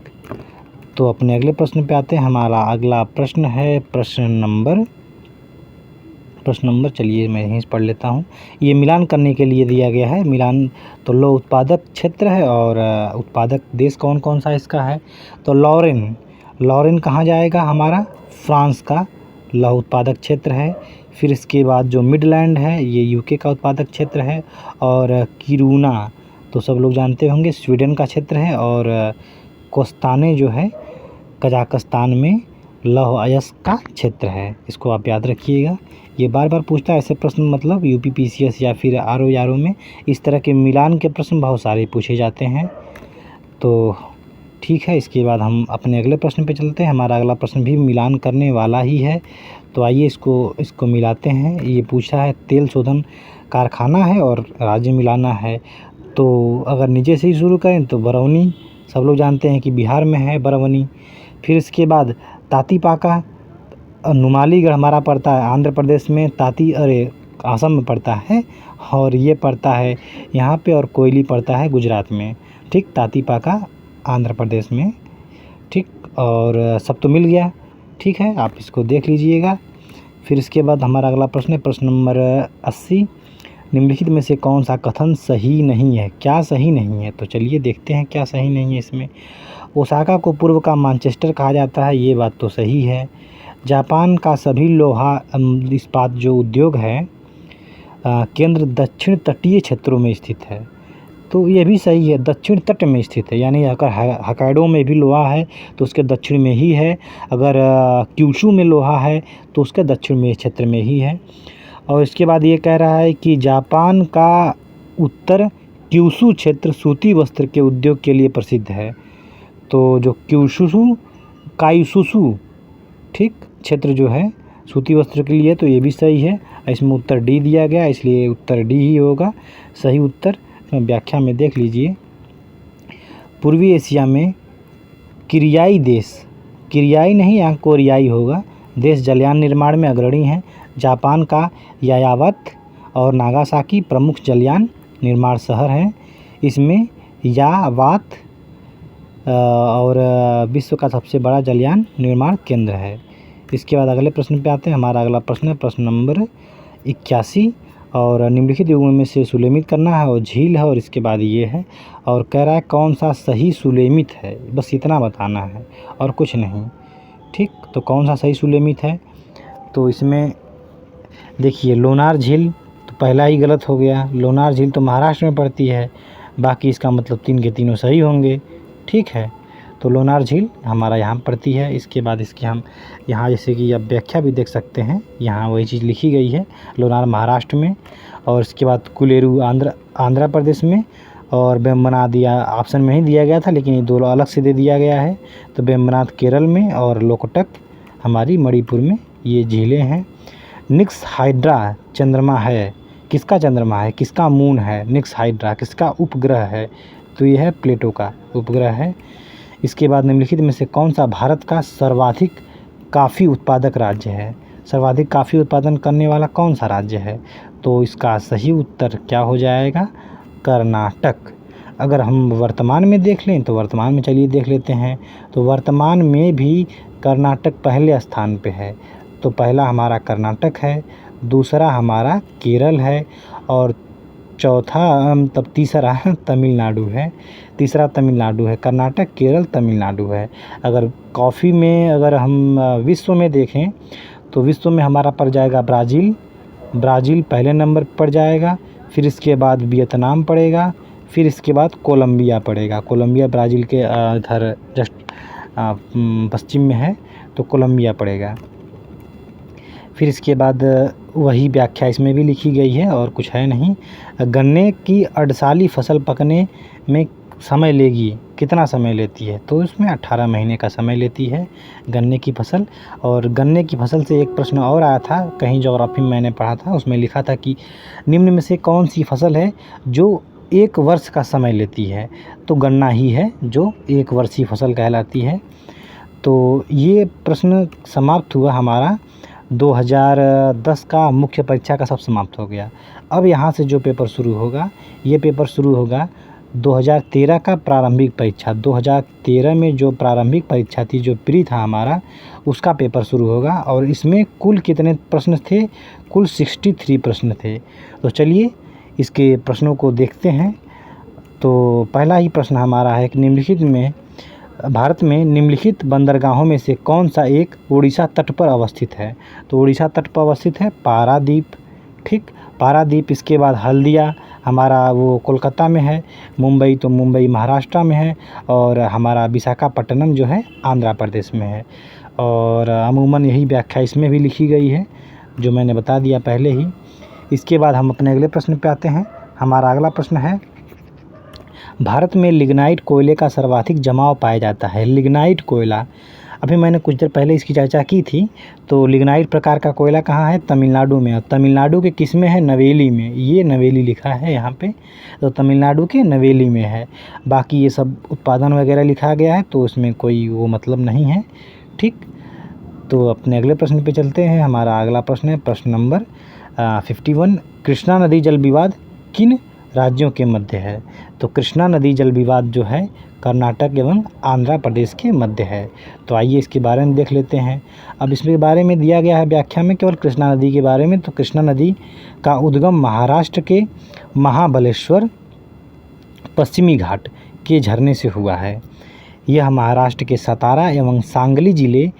तो अपने अगले प्रश्न पे आते हैं। हमारा अगला प्रश्न है प्रश्न नंबर चलिए मैं यहीं से पढ़ लेता हूँ। ये मिलान करने के लिए दिया गया है। मिलान तो लौह उत्पादक क्षेत्र है, और उत्पादक देश कौन कौन सा इसका है? तो लॉरेन कहाँ जाएगा? हमारा फ्रांस का लौह उत्पादक क्षेत्र है। फिर इसके बाद जो मिडलैंड है ये यूके का उत्पादक क्षेत्र है, और किरूना तो सब लोग जानते होंगे स्वीडन का क्षेत्र है, और कोस्ताने जो है कजाकिस्तान में लौह अयस्क का क्षेत्र है। इसको आप याद रखिएगा, ये बार बार पूछता है ऐसे प्रश्न, मतलब यूपीपीसीएस या फिर आरओ में इस तरह के मिलान के प्रश्न बहुत सारे पूछे जाते हैं। तो ठीक है, इसके बाद हम अपने अगले प्रश्न पे चलते हैं। हमारा अगला प्रश्न भी मिलान करने वाला ही है, तो आइए इसको मिलाते हैं। ये पूछा है तेल शोधन कारखाना है और राज्य मिलाना है। तो अगर नीचे से ही शुरू करें तो बरौनी, सब लोग जानते हैं कि बिहार में है बरौनी। फिर इसके बाद तातीपाका, नुमालीगढ़ हमारा पड़ता है आंध्र प्रदेश में, असम में पड़ता है, और ये पड़ता है यहाँ पे, और कोयली पड़ता है गुजरात में। ठीक, तातीपाका आंध्र प्रदेश में। ठीक, और सब तो मिल गया। ठीक है, आप इसको देख लीजिएगा। फिर इसके बाद हमारा अगला प्रश्न है प्रश्न नंबर 80। निम्नलिखित में से कौन सा कथन सही नहीं है? क्या सही नहीं है? तो चलिए देखते हैं क्या सही नहीं है इसमें। ओसाका को पूर्व का मैनचेस्टर कहा जाता है, ये बात तो सही है। जापान का सभी लोहा इस्पात जो उद्योग है केंद्र दक्षिण तटीय क्षेत्रों में स्थित है, तो ये भी सही है, दक्षिण तट में स्थित है। यानी अगर हक्काइडो में भी लोहा है तो उसके दक्षिण में ही है, अगर क्यूशू में लोहा है तो उसके दक्षिण में क्षेत्र में ही है। और इसके बाद ये कह रहा है कि जापान का उत्तर क्यूशू क्षेत्र सूती वस्त्र के उद्योग के लिए प्रसिद्ध है। तो जो क्यूशू काईसुसु, ठीक, क्षेत्र जो है सूती वस्त्र के लिए, तो ये भी सही है। इसमें उत्तर डी दिया गया, इसलिए उत्तर डी ही होगा सही उत्तर। व्याख्या में देख लीजिए, पूर्वी एशिया में कोरियाई देश, कोरियाई नहीं यहाँ कोरियाई होगा, देश जलयान निर्माण में अग्रणी है। जापान का यायावत और नागासाकी प्रमुख जलयान निर्माण शहर हैं। इसमें यावात और विश्व का सबसे बड़ा जलयान निर्माण केंद्र है। इसके बाद अगले प्रश्न पे आते हैं। हमारा अगला प्रश्न है प्रश्न नंबर 81 और निम्नलिखित युगों में से सुलेमित करना है और झील है और इसके बाद ये है और कह रहा है कौन सा सही सुलेमित है, बस इतना बताना है और कुछ नहीं, ठीक। तो कौन सा सही सुलेमित है, तो इसमें देखिए लोनार झील तो पहला ही गलत हो गया। लोनार झील तो महाराष्ट्र में पड़ती है, बाकी इसका मतलब 3 के तीनों सही होंगे, ठीक है। तो लोनार झील हमारा यहाँ पड़ती है। इसके बाद इसकी हम यहाँ जैसे कि अब व्याख्या भी देख सकते हैं, यहाँ वही चीज़ लिखी गई है, लोनार महाराष्ट्र में और इसके बाद कुलेरू आंध्र प्रदेश में और वेम्बनाड दिया ऑप्शन में ही दिया गया था, लेकिन ये दो अलग से दे दिया गया है। तो वेम्बनाड केरल में और लोकटक हमारी मणिपुर में ये झीलें हैं। निक्स हाइड्रा चंद्रमा है, किसका चंद्रमा है, किसका मून है, निक्स हाइड्रा किसका उपग्रह है, तो ये है प्लेटो का उपग्रह है। इसके बाद निम्नलिखित में से कौन सा भारत का सर्वाधिक कॉफ़ी उत्पादक राज्य है, सर्वाधिक कॉफ़ी उत्पादन करने वाला कौन सा राज्य है, तो इसका सही उत्तर क्या हो जाएगा, कर्नाटक। अगर हम वर्तमान में देख लें तो वर्तमान में चलिए देख लेते हैं, तो वर्तमान में भी कर्नाटक पहले स्थान पे है। तो पहला हमारा कर्नाटक है, दूसरा हमारा केरल है और चौथा तब तीसरा तमिलनाडु है, तीसरा तमिलनाडु है। कर्नाटक, केरल, तमिलनाडु है। अगर कॉफ़ी में अगर हम विश्व में देखें तो विश्व में हमारा पड़ जाएगा ब्राज़ील, ब्राज़ील पहले नंबर पर पड़ जाएगा, फिर इसके बाद वियतनाम पड़ेगा, फिर इसके बाद कोलंबिया पड़ेगा। कोलंबिया ब्राज़ील के इधर जस्ट पश्चिम में है, तो कोलंबिया पड़ेगा। फिर इसके बाद वही व्याख्या इसमें भी लिखी गई है और कुछ है नहीं। गन्ने की अर्धसाली फसल पकने में समय लेगी, कितना समय लेती है, तो इसमें 18 महीने का समय लेती है गन्ने की फसल। और गन्ने की फसल से एक प्रश्न और आया था, कहीं ज्योग्राफी में मैंने पढ़ा था, उसमें लिखा था कि निम्न में से कौन सी फसल है जो 1 वर्ष का समय लेती है, तो गन्ना ही है जो 1 वर्षीय फसल कहलाती है। तो ये प्रश्न समाप्त हुआ हमारा 2010 का मुख्य परीक्षा का सब समाप्त हो गया। अब यहाँ से जो पेपर शुरू होगा, ये पेपर शुरू होगा 2013 का प्रारंभिक परीक्षा। 2013 में जो प्रारंभिक परीक्षा थी, जो प्री था हमारा, उसका पेपर शुरू होगा और इसमें कुल कितने प्रश्न थे, कुल 63 प्रश्न थे। तो चलिए इसके प्रश्नों को देखते हैं। तो पहला ही प्रश्न हमारा है कि निम्नलिखित में भारत में निम्नलिखित बंदरगाहों में से कौन सा एक उड़ीसा तट पर अवस्थित है, तो उड़ीसा तट पर अवस्थित है पारादीप, ठीक, पारादीप। इसके बाद हल्दिया हमारा वो कोलकाता में है, मुंबई तो मुंबई महाराष्ट्र में है और हमारा विशाखापट्टनम जो है आंध्र प्रदेश में है। और अमूमन यही व्याख्या इसमें भी लिखी गई है जो मैंने बता दिया पहले ही। इसके बाद हम अपने अगले प्रश्न पे आते हैं। हमारा अगला प्रश्न है, भारत में लिग्नाइट कोयले का सर्वाधिक जमाव पाया जाता है। लिग्नाइट कोयला, अभी मैंने कुछ देर पहले इसकी चर्चा की थी। तो लिग्नाइट प्रकार का कोयला कहाँ है, तमिलनाडु में। और तमिलनाडु के किस में है, नवेली में। ये नवेली लिखा है यहाँ पे, तो तमिलनाडु के नवेली में है। बाकी ये सब उत्पादन वगैरह लिखा गया है, तो उसमें कोई वो मतलब नहीं है, ठीक। तो अपने अगले प्रश्न पे चलते हैं। हमारा अगला प्रश्न है प्रश्न नंबर 51। कृष्णा नदी जल विवाद किन राज्यों के मध्य है, तो कृष्णा नदी जल विवाद जो है कर्नाटक एवं आंध्र प्रदेश के मध्य है। तो आइए इसके बारे में देख लेते हैं। अब इसके बारे में दिया गया है व्याख्या में केवल कृष्णा नदी के बारे में। तो कृष्णा नदी का उद्गम महाराष्ट्र के महाबलेश्वर पश्चिमी घाट के झरने से हुआ है। यह महाराष्ट्र के सतारा एवं सांगली जिले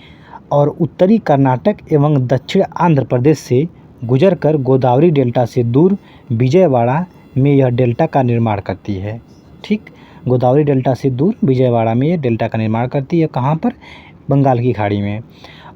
और उत्तरी कर्नाटक एवं दक्षिण आंध्र प्रदेश से गुजरकर गोदावरी डेल्टा से दूर विजयवाड़ा में यह डेल्टा का निर्माण करती है, ठीक। गोदावरी डेल्टा से दूर विजयवाड़ा में यह डेल्टा का निर्माण करती है। कहाँ पर, बंगाल की खाड़ी में।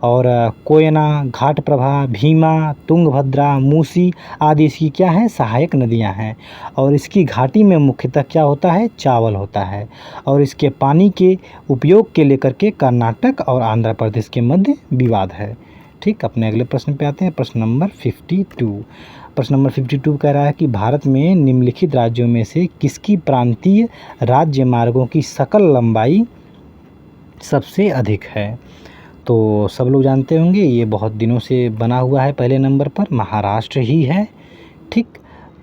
और कोयना, घाटप्रभा, भीमा, तुंगभद्रा, मूसी आदि इसकी क्या है, सहायक नदियां हैं। और इसकी घाटी में मुख्यतः क्या होता है, चावल होता है। और इसके पानी के उपयोग के लेकर के कर्नाटक और आंध्र प्रदेश के मध्य विवाद है। ठीक, अपने अगले प्रश्न पे आते हैं, प्रश्न नंबर 52। प्रश्न नंबर 52 कह रहा है कि भारत में निम्नलिखित राज्यों में से किसकी प्रांतीय राज्य मार्गों की सकल लंबाई सबसे अधिक है। तो सब लोग जानते होंगे, ये बहुत दिनों से बना हुआ है, पहले नंबर पर महाराष्ट्र ही है। ठीक,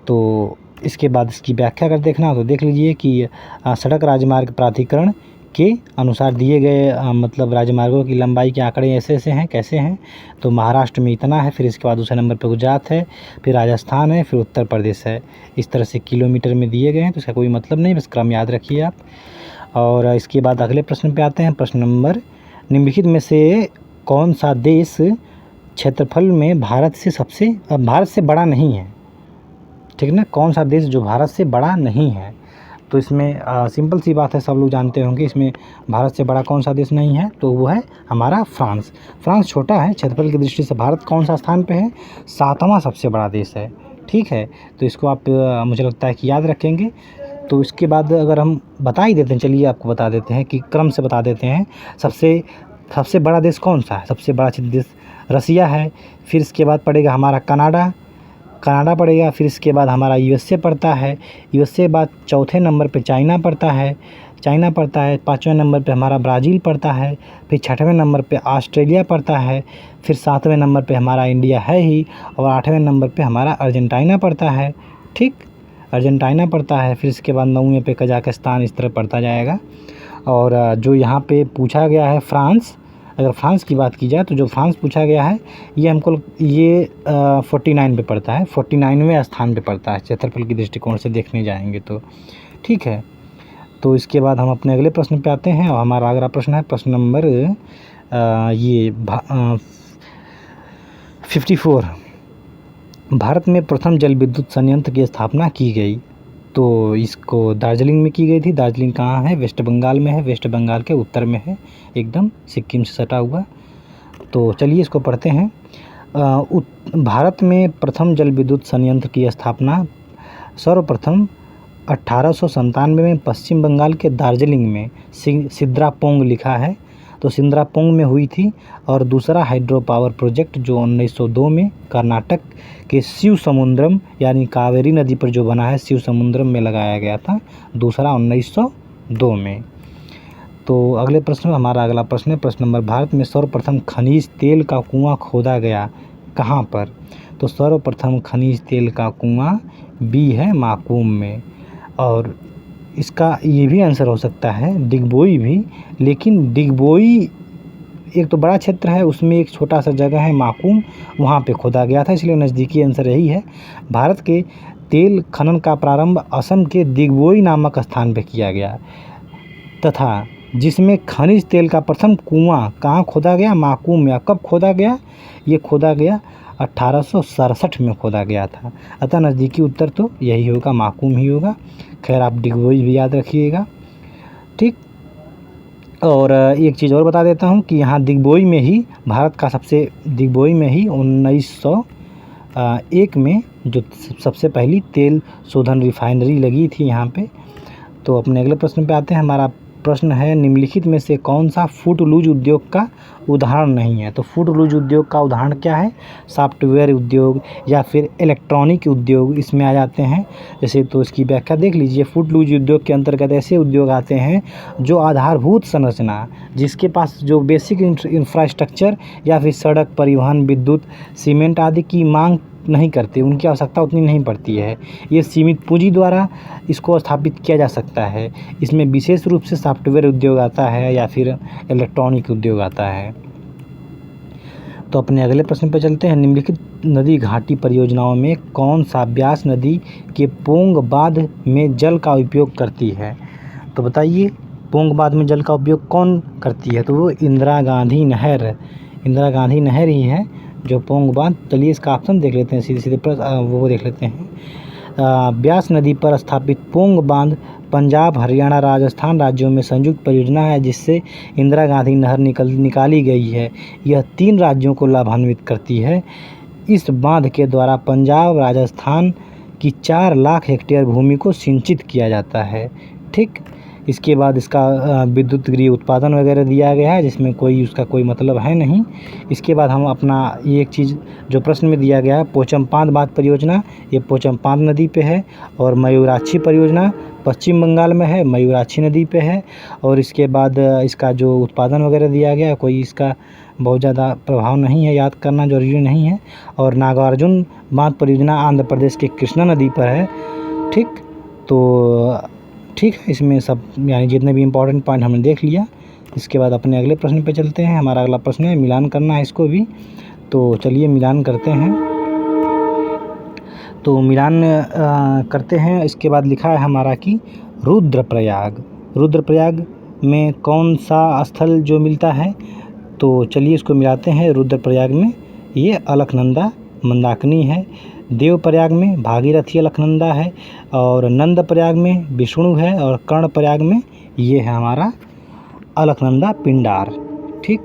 तो इसके बाद इसकी व्याख्या अगर देखना हो तो देख लीजिए कि सड़क राजमार्ग प्राधिकरण के अनुसार दिए गए मतलब राजमार्गों की लंबाई के आंकड़े ऐसे ऐसे हैं, कैसे हैं, तो महाराष्ट्र में इतना है, फिर इसके बाद दूसरे नंबर पर गुजरात है, फिर राजस्थान है, फिर उत्तर प्रदेश है। इस तरह से किलोमीटर में दिए गए हैं, तो इसका कोई मतलब नहीं, बस क्रम याद रखिए आप। और इसके बाद अगले प्रश्न पे आते हैं, प्रश्न नंबर, निम्नलिखित में से कौन सा देश क्षेत्रफल में भारत से बड़ा नहीं है। ठीक ना, कौन सा देश जो भारत से बड़ा नहीं है। तो इसमें सिंपल सी बात है, सब लोग जानते होंगे, इसमें भारत से बड़ा कौन सा देश नहीं है, तो वो है हमारा फ्रांस। फ्रांस छोटा है, क्षेत्रफल की दृष्टि से भारत कौन सा स्थान पे है, 7वां सबसे बड़ा देश है। ठीक है, तो इसको आप मुझे लगता है कि याद रखेंगे। तो इसके बाद अगर हम बता ही देते हैं, चलिए आपको बता देते हैं कि क्रम से बता देते हैं, सबसे बड़ा देश कौन सा है। सबसे बड़ा देश रसिया है, फिर इसके बाद पड़ेगा हमारा कनाडा पड़ेगा, फिर इसके बाद हमारा यूएसए पड़ता है, यूएसए बाद चौथे नंबर पे चाइना पड़ता है, 5वें नंबर पे हमारा ब्राज़ील पड़ता है, फिर 6वें नंबर पे ऑस्ट्रेलिया पड़ता है, फिर 7वें नंबर पे हमारा इंडिया है ही, और 8वें नंबर पे हमारा अर्जेंटीना पड़ता है। ठीक, अर्जेंटीना पड़ता है, फिर इसके बाद 9वें पे कजाकिस्तान, इस तरह पड़ता जाएगा। और जो यहाँ पे पूछा गया है फ्रांस, अगर फ्रांस की बात की जाए तो जो फ्रांस पूछा गया है ये हमको 49 पे पड़ता है, 49वें स्थान पे पड़ता है क्षेत्रफल की दृष्टिकोण से देखने जाएंगे तो। ठीक है, तो इसके बाद हम अपने अगले प्रश्न पे आते हैं, और हमारा अगला प्रश्न है प्रश्न नंबर 54। भारत में प्रथम जल विद्युत संयंत्र की स्थापना की गई, तो इसको दार्जिलिंग में की गई थी। दार्जिलिंग कहाँ है, वेस्ट बंगाल में है, वेस्ट बंगाल के उत्तर में है, एकदम सिक्किम से सटा हुआ। तो चलिए इसको पढ़ते हैं। भारत में प्रथम जल विद्युत संयंत्र की स्थापना सर्वप्रथम 1897 में पश्चिम बंगाल के दार्जिलिंग में सिद्रापोंग लिखा है, तो सिद्रापोंग में हुई थी। और दूसरा हाइड्रो पावर प्रोजेक्ट जो 1902 में कर्नाटक के शिवसमुद्रम यानी कावेरी नदी पर जो बना है, शिवसमुद्रम में लगाया गया था, दूसरा 1902 में। तो अगले प्रश्न, हमारा अगला प्रश्न है प्रश्न नंबर, भारत में सर्वप्रथम खनिज तेल का कुआं खोदा गया कहाँ पर। तो सर्वप्रथम खनिज तेल का कुआं बी है माकूम में। और इसका ये भी आंसर हो सकता है डिगबोई भी, लेकिन डिगबोई एक तो बड़ा क्षेत्र है, उसमें एक छोटा सा जगह है माकूम, वहाँ पे खोदा गया था, इसलिए नज़दीकी आंसर यही है। भारत के तेल खनन का प्रारंभ असम के दिगबोई नामक स्थान पे किया गया, तथा जिसमें खनिज तेल का प्रथम कुआं कहाँ खोदा गया, माकूम में। कब खोदा गया, ये खोदा गया 1867 में खोदा गया था। अतः नज़दीकी उत्तर तो यही होगा, माकूम ही होगा। खैर आप डिगबोई भी याद रखिएगा। ठीक, और एक चीज़ और बता देता हूँ कि यहाँ दिगबोई में ही 1901 में जो सबसे पहली तेल शोधन रिफाइनरी लगी थी यहाँ पे। तो अपने अगले प्रश्न पे आते हैं। हमारा प्रश्न है, निम्नलिखित में से कौन सा फुटलूज उद्योग का उदाहरण नहीं है। तो फुटलूज उद्योग का उदाहरण क्या है, सॉफ्टवेयर उद्योग या फिर इलेक्ट्रॉनिक उद्योग इसमें आ जाते हैं। जैसे तो इसकी व्याख्या देख लीजिए। फुटलूज उद्योग के अंतर्गत ऐसे उद्योग आते हैं जो आधारभूत संरचना, जिसके पास जो बेसिक इंफ्रास्ट्रक्चर या फिर सड़क, परिवहन, विद्युत, सीमेंट आदि की मांग नहीं करते, उनकी आवश्यकता उतनी नहीं पड़ती है। ये सीमित पूंजी द्वारा इसको स्थापित किया जा सकता है। इसमें विशेष रूप से सॉफ्टवेयर उद्योग आता है या फिर इलेक्ट्रॉनिक उद्योग आता है। तो अपने अगले प्रश्न पर चलते हैं। निम्नलिखित नदी घाटी परियोजनाओं में कौन सा ब्यास नदी के पोंग बांध में जल का उपयोग करती है। तो बताइए, पोंग बांध में जल का उपयोग कौन करती है। तो वो इंदिरा गांधी नहर ही है जो पोंग बांध। चलिए इसका ऑप्शन देख लेते हैं, सीधे वो देख लेते हैं। ब्यास नदी पर स्थापित पोंग बांध पंजाब, हरियाणा, राजस्थान राज्यों में संयुक्त परियोजना है जिससे इंदिरा गांधी नहर निकाली गई है। यह 3 राज्यों को लाभान्वित करती है। इस बांध के द्वारा पंजाब, राजस्थान की 4 लाख हेक्टेयर भूमि को सिंचित किया जाता है। ठीक, इसके बाद इसका विद्युत गृह उत्पादन वगैरह दिया गया है जिसमें उसका कोई मतलब है नहीं। इसके बाद हम अपना ये एक चीज़ जो प्रश्न में दिया गया है, पोचमपाद बांध परियोजना, ये पोचमपाद नदी पे है। और मयूराक्षी परियोजना पश्चिम बंगाल में है, मयूराक्षी नदी पे है। और इसके बाद इसका जो उत्पादन वगैरह दिया गया है, कोई इसका बहुत ज़्यादा प्रभाव नहीं है, याद करना जरूरी नहीं है। और नागार्जुन बांध परियोजना आंध्र प्रदेश के कृष्णा नदी पर है। ठीक, तो ठीक है, इसमें सब यानी जितने भी इम्पोर्टेंट पॉइंट हमने देख लिया। इसके बाद अपने अगले प्रश्न पे चलते हैं। हमारा अगला प्रश्न है, मिलान करना है इसको भी, तो चलिए मिलान करते हैं। तो मिलान करते हैं। इसके बाद लिखा है हमारा कि रुद्रप्रयाग में कौन सा स्थल जो मिलता है, तो चलिए इसको मिलाते हैं। रुद्रप्रयाग में ये अलकनंदा मंदाकिनी है, देवप्रयाग में भागीरथी अलकनंदा है, और नंदप्रयाग में विष्णु है, और कर्णप्रयाग में ये है हमारा अलकनंदा पिंडार। ठीक,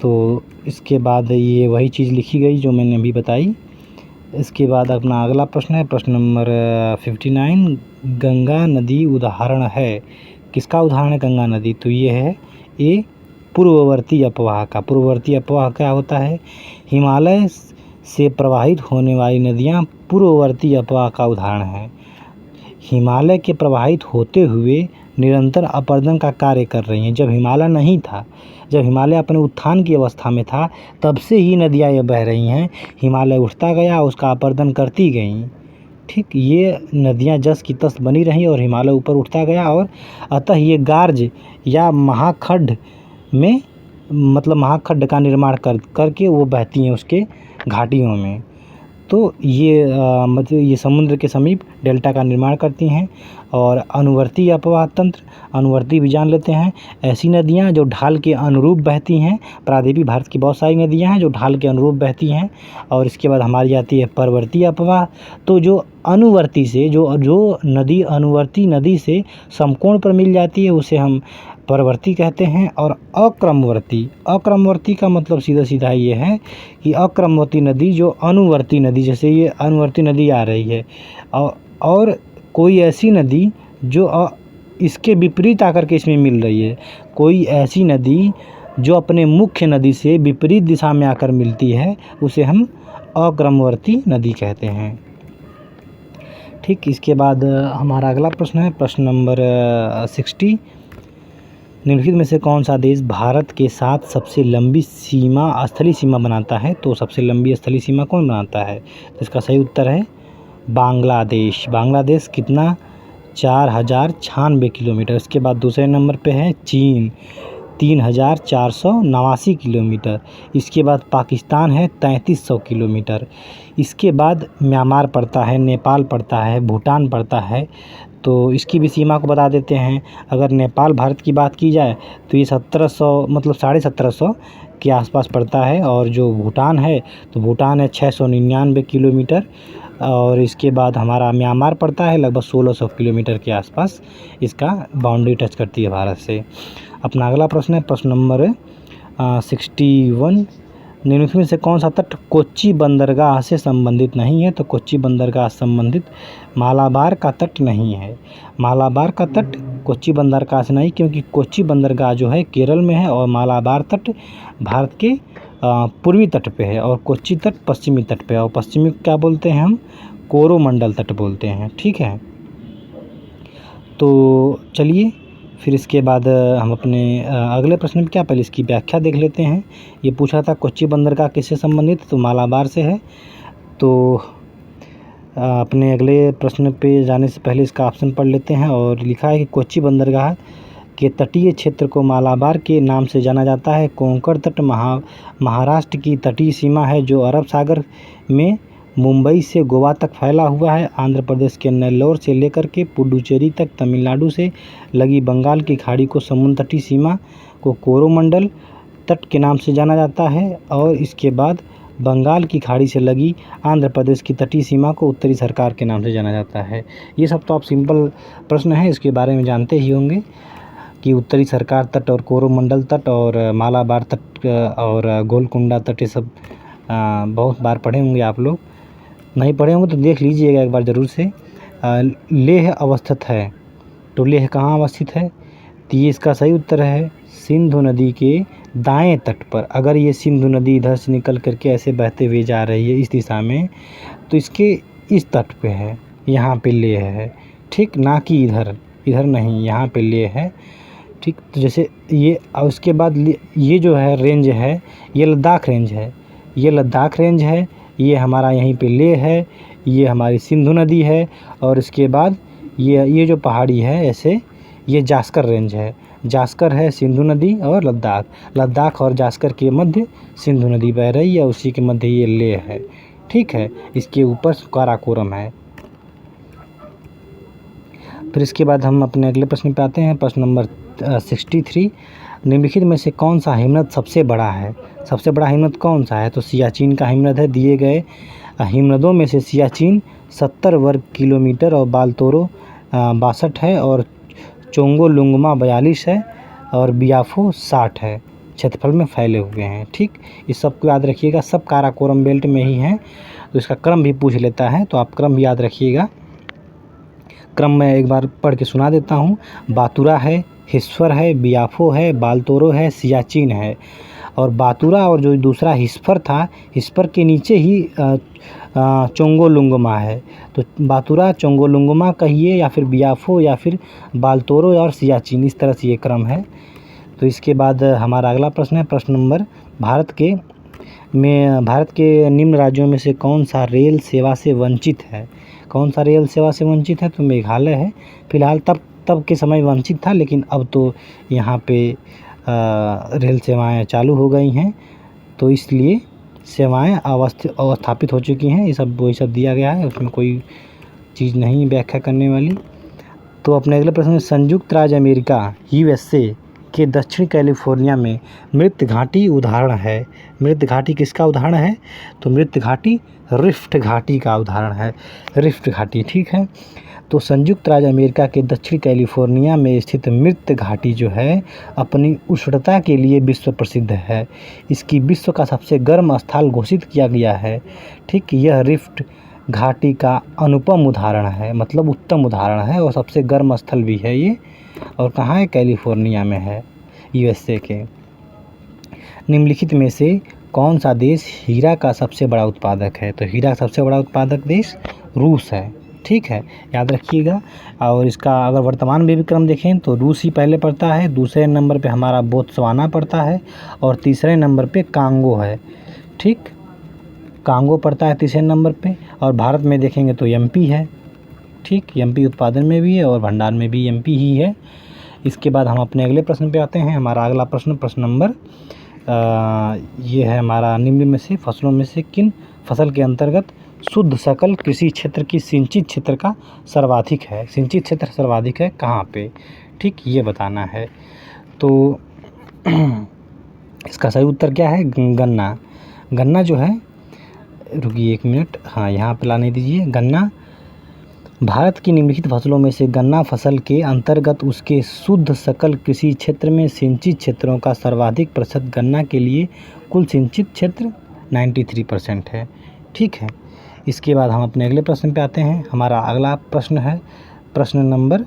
तो इसके बाद ये वही चीज़ लिखी गई जो मैंने अभी बताई। इसके बाद अपना अगला प्रश्न है, प्रश्न नंबर 59, गंगा नदी उदाहरण है। किसका उदाहरण है गंगा नदी? तो ये है ये पूर्ववर्ती अपवाह का। पूर्ववर्ती अपवाह क्या होता है? हिमालय से प्रवाहित होने वाली नदियाँ पूर्ववर्ती अपवाह का उदाहरण है। हिमालय के प्रवाहित होते हुए निरंतर अपरदन का कार्य कर रही हैं। जब हिमालय नहीं था, जब हिमालय अपने उत्थान की अवस्था में था, तब से ही नदियाँ ये बह रही हैं। हिमालय उठता गया, उसका अपरदन करती गईं। ठीक, ये नदियाँ जस की तस बनी रहीं और हिमालय ऊपर उठता गया, और अतः ये गार्ज या महाखड्ड में मतलब महाखड्ड का निर्माण करके वो बहती हैं उसके घाटियों में। तो ये मतलब ये समुद्र के समीप डेल्टा का निर्माण करती हैं। और अनुवर्ती अपवाह तंत्र, अनुवर्ती भी जान लेते हैं, ऐसी नदियाँ जो ढाल के अनुरूप बहती हैं। प्रायद्वीपीय भारत की बहुत सारी नदियाँ हैं जो ढाल के अनुरूप बहती हैं। और इसके बाद हमारी आती है परवर्ती अपवाह। तो जो अनुवर्ती से जो नदी अनुवर्ती नदी से समकोण पर मिल जाती है उसे हम परवर्ती कहते हैं। और अक्रमवर्ती का मतलब सीधा सीधा ये है कि अक्रमवर्ती नदी जो अनुवर्ती नदी, जैसे ये अनुवर्ती नदी आ रही है, और कोई ऐसी नदी जो इसके विपरीत आकर के इसमें मिल रही है, कोई ऐसी नदी जो अपने मुख्य नदी से विपरीत दिशा में आकर मिलती है, उसे हम अक्रमवर्ती नदी कहते हैं। ठीक, इसके बाद हमारा अगला प्रश्न है, प्रश्न नंबर 60, निम्नलिखित में से कौन सा देश भारत के साथ सबसे लंबी स्थलीय सीमा बनाता है? तो सबसे लंबी स्थलीय सीमा कौन बनाता है? तो इसका सही उत्तर है बांग्लादेश। बांग्लादेश कितना? 4096 किलोमीटर। इसके बाद दूसरे नंबर पे है चीन, 3489 किलोमीटर। इसके बाद पाकिस्तान है 3300 किलोमीटर। इसके बाद म्यांमार पड़ता है, नेपाल पड़ता है, भूटान पड़ता है। तो इसकी भी सीमा को बता देते हैं। अगर नेपाल भारत की बात की जाए तो ये 1700 मतलब 1750 के आसपास पड़ता है। और जो भूटान है तो भूटान है 699 किलोमीटर। और इसके बाद हमारा म्यांमार पड़ता है लगभग 1600 किलोमीटर के आसपास, इसका बाउंड्री टच करती है भारत से। अपना अगला प्रश्न है, प्रश्न नंबर 61, निम्नलिखित में से कौन सा तट कोच्चि बंदरगाह से संबंधित नहीं है? तो कोच्चि बंदरगाह संबंधित मालाबार का तट नहीं है। मालाबार का तट कोच्चि बंदरगाह से नहीं, क्योंकि कोच्चि बंदरगाह जो है केरल में है और मालाबार तट भारत के पूर्वी तट पे है और कोच्चि तट पश्चिमी तट पे है। और पश्चिमी क्या बोलते हैं हम? कोरोमंडल तट बोलते हैं। ठीक है, तो चलिए फिर इसके बाद हम अपने अगले प्रश्न में क्या, पहले इसकी व्याख्या देख लेते हैं। ये पूछा था कोच्चि बंदरगाह किससे संबंधित? तो मालाबार से है। तो अपने अगले प्रश्न पे जाने से पहले इसका ऑप्शन पढ़ लेते हैं। और लिखा है कि कोच्चि बंदरगाह के तटीय क्षेत्र को मालाबार के नाम से जाना जाता है। कोंकण तट महाराष्ट्र की तटीय सीमा है जो अरब सागर में मुंबई से गोवा तक फैला हुआ है। आंध्र प्रदेश के नेल्लोर से लेकर के पुडुचेरी तक तमिलनाडु से लगी बंगाल की खाड़ी को समुद्र तटीय सीमा को कोरोमंडल तट के नाम से जाना जाता है। और इसके बाद बंगाल की खाड़ी से लगी आंध्र प्रदेश की तटीय सीमा को उत्तरी सरकार के नाम से जाना जाता है। ये सब तो आप सिंपल प्रश्न है, इसके बारे में जानते ही होंगे कि उत्तरी सरकार तट और कोरोमंडल तट और मालाबार तट और गोलकुंडा तट, ये सब बहुत बार पढ़े होंगे आप लोग। नहीं पढ़े होंगे तो देख लीजिएगा एक बार ज़रूर से। लेह अवस्थित है, तो लेह कहाँ अवस्थित है? तो ये इसका सही उत्तर है सिंधु नदी के दाएं तट पर। अगर ये सिंधु नदी इधर से निकल करके ऐसे बहते हुए जा रही है इस दिशा में, तो इसके इस तट पे है, यहाँ पे लेह है, ठीक, ना कि इधर, इधर नहीं, यहाँ पे लेह है, ठीक। तो जैसे ये, और उसके बाद ये जो है रेंज है, ये लद्दाख रेंज है, ये लद्दाख रेंज है, ये हमारा यहीं पे लेह है, ये हमारी सिंधु नदी है, और इसके बाद ये जो पहाड़ी है ऐसे, ये जास्कर रेंज है। जास्कर है सिंधु नदी और लद्दाख, लद्दाख और जास्कर के मध्य सिंधु नदी बह रही है, उसी के मध्य ये लेह है, ठीक है। इसके ऊपर काराकोरम है। फिर इसके बाद हम अपने अगले प्रश्न पे आते हैं, प्रश्न नंबर 63। निम्नलिखित में से कौन सा हिमनद सबसे बड़ा है? सबसे बड़ा हिमनद कौन सा है? तो सियाचिन का हिमनद है। दिए गए हिमनदों में से सियाचिन 70 वर्ग किलोमीटर और बालतोरो 62 है, और चोंगोलुंगमा 42 है, और बियाफो 60 है क्षेत्रफल में फैले हुए हैं, ठीक। इस सब को याद रखिएगा, सब काराकोरम बेल्ट में ही हैं। तो इसका क्रम भी पूछ लेता है, तो आप क्रम भी याद रखिएगा। क्रम मैं एक बार पढ़ के सुना देता हूँ। बातुरा है, हिस्फर है, बियाफो है, बालतोरो है, सियाचिन है। और बातुरा और जो दूसरा हिस्फर था, हिस्फर के नीचे ही चोंगोलुंगमा है। तो बातुरा, चोंगोलुंगमा कहिए, या फिर बियाफो, या फिर बालतोरो और सियाचिन, इस तरह से ये क्रम है। तो इसके बाद हमारा अगला प्रश्न है, प्रश्न नंबर, भारत के निम्न राज्यों में से कौन सा रेल सेवा से वंचित है? कौन सा रेल सेवा से वंचित है? तो मेघालय है। फिलहाल तब के समय वंचित था, लेकिन अब तो यहाँ पे रेल सेवाएं चालू हो गई हैं, तो इसलिए सेवाएं अवस्थापित हो चुकी हैं। ये सब वही सब दिया गया है, उसमें कोई चीज़ नहीं व्याख्या करने वाली। तो अपने अगले प्रश्न में, संयुक्त राज्य अमेरिका USA के दक्षिण कैलिफोर्निया में मृत घाटी उदाहरण है। मृत घाटी किसका उदाहरण है? तो मृत घाटी रिफ्ट घाटी का उदाहरण है, रिफ्ट घाटी, ठीक है। तो संयुक्त राज्य अमेरिका के दक्षिण कैलिफोर्निया में स्थित मृत घाटी जो है अपनी उष्णता के लिए विश्व प्रसिद्ध है। इसकी विश्व का सबसे गर्म स्थल घोषित किया गया है, ठीक। यह रिफ्ट घाटी का अनुपम उदाहरण है, मतलब उत्तम उदाहरण है, और सबसे गर्म स्थल भी है ये। और कहाँ है? कैलिफोर्निया में है, USA के। निम्नलिखित में से कौन सा देश हीरा का सबसे बड़ा उत्पादक है? तो हीरा का सबसे बड़ा उत्पादक देश रूस है, ठीक है, याद रखिएगा। और इसका अगर वर्तमान में भी क्रम देखें तो रूस ही पहले पड़ता है, दूसरे नंबर पे हमारा बोत्सवाना पड़ता है, और तीसरे नंबर पे कांगो है, ठीक। कांगो पड़ता है तीसरे नंबर पे। और भारत में देखेंगे तो MP है, ठीक, MP उत्पादन में भी है और भंडार में भी MP ही है। इसके बाद हम अपने अगले प्रश्न पे आते हैं। हमारा अगला प्रश्न, प्रश्न नंबर ये है हमारा, निम्न में से फसलों में से किन फसल के अंतर्गत शुद्ध सकल कृषि क्षेत्र की सिंचित क्षेत्र का सर्वाधिक है? सिंचित क्षेत्र सर्वाधिक है कहाँ पे, ठीक, ये बताना है। तो इसका सही उत्तर क्या है? गन्ना। गन्ना जो है, रुकिए एक मिनट, हाँ यहाँ पे लाने दीजिए। गन्ना भारत की निम्नलिखित फसलों में से गन्ना फसल के अंतर्गत उसके शुद्ध सकल कृषि क्षेत्र में सिंचित क्षेत्रों का सर्वाधिक प्रतिशत गन्ना के लिए कुल सिंचित क्षेत्र 93% है, ठीक है। इसके बाद हम अपने अगले प्रश्न पे आते हैं। हमारा अगला प्रश्न है प्रश्न नंबर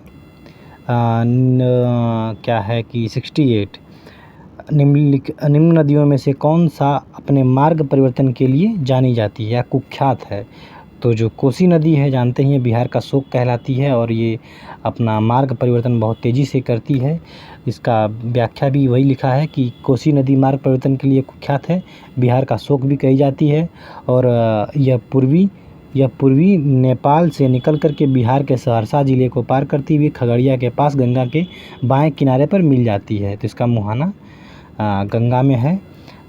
क्या है कि 68। निम्न नदियों में से कौन सा अपने मार्ग परिवर्तन के लिए जानी जाती है या कुख्यात है? तो जो कोसी नदी है, जानते ही बिहार का शोक कहलाती है, और ये अपना मार्ग परिवर्तन बहुत तेज़ी से करती है। इसका व्याख्या भी वही लिखा है कि कोसी नदी मार्ग परिवर्तन के लिए कुख्यात है, बिहार का शोक भी कही जाती है। और यह पूर्वी नेपाल से निकल कर के बिहार के सहरसा ज़िले को पार करती हुई खगड़िया के पास गंगा के बाएं किनारे पर मिल जाती है। तो इसका मुहाना गंगा में है।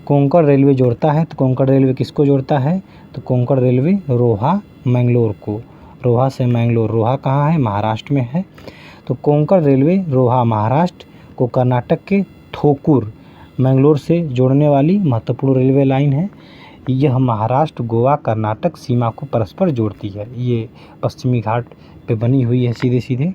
कोंकण रेलवे जोड़ता है, तो कोंकण रेलवे किसको जोड़ता है? तो कोंकण रेलवे रोहा मैंगलोर को, रोहा से मैंगलोर। रोहा कहाँ है? महाराष्ट्र में है। तो कोंकण रेलवे रोहा महाराष्ट्र को कर्नाटक के थोकूर मैंगलोर से जोड़ने वाली महत्वपूर्ण रेलवे लाइन है। यह महाराष्ट्र, गोवा, कर्नाटक सीमा को परस्पर जोड़ती है। ये पश्चिमी घाट पे बनी हुई है सीधे सीधे।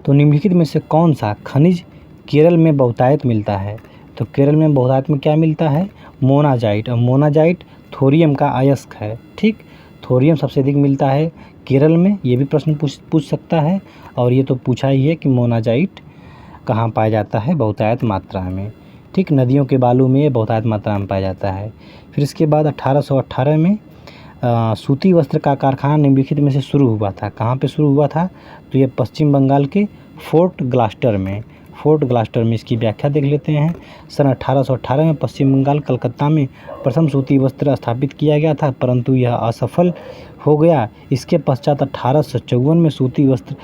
तो निम्नलिखित में से कौन सा खनिज केरल में बहुतायत मिलता है? तो केरल में बहुतायत में क्या मिलता है? मोनाजाइट। और मोनाजाइट थोरियम का अयस्क है। ठीक, थोरियम सबसे अधिक मिलता है केरल में। ये भी प्रश्न पूछ सकता है, और ये तो पूछा ही है कि मोनाजाइट कहाँ पाया जाता है? बहुतायत मात्रा में। ठीक, नदियों के बालू में ये बहुतायत मात्रा में पाया जाता है। फिर इसके बाद 1818 में सूती वस्त्र का कारखाना निम्नलिखित में से शुरू हुआ था। कहाँ पे शुरू हुआ था? तो ये पश्चिम बंगाल के फोर्ट ग्लास्टर में। फोर्ट ग्लास्टर में इसकी व्याख्या देख लेते हैं। सन 1818 में पश्चिम बंगाल कलकत्ता में प्रथम सूती वस्त्र स्थापित किया गया था, परंतु यह असफल हो गया। इसके पश्चात 1854 में सूती वस्त्र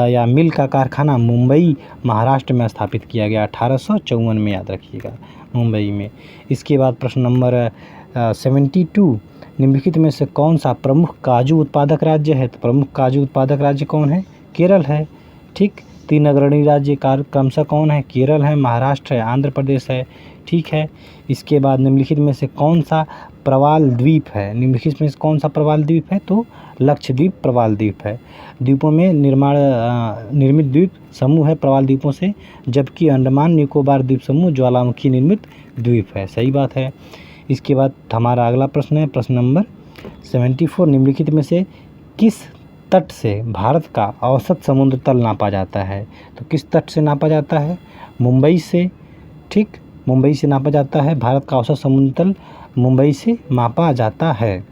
या मिल का कारखाना मुंबई, महाराष्ट्र में स्थापित किया गया। 1854 में, याद रखिएगा, मुंबई में। इसके बाद प्रश्न नंबर 72, निम्नलिखित में से कौन सा प्रमुख काजू उत्पादक राज्य है? तो प्रमुख काजू उत्पादक राज्य कौन है? केरल है। ठीक, 3 अग्रणी राज्य क्रमशः कौन है? केरल है, महाराष्ट्र है, आंध्र प्रदेश है। ठीक है। इसके बाद निम्नलिखित में से कौन सा प्रवाल द्वीप है? निम्नलिखित में से कौन सा प्रवाल द्वीप है? तो लक्षद्वीप प्रवाल द्वीप है। द्वीपों में निर्मित द्वीप समूह है प्रवाल द्वीपों से, जबकि अंडमान निकोबार द्वीप समूह ज्वालामुखी निर्मित द्वीप है। सही बात है। इसके बाद हमारा अगला प्रश्न है प्रश्न नंबर 74, निम्नलिखित में से किस तट से भारत का औसत समुद्र तल नापा जाता है? तो किस तट से नापा जाता है? मुंबई से। ठीक, मुंबई से नापा जाता है। भारत का औसत समुद्र तल मुंबई से मापा जाता है।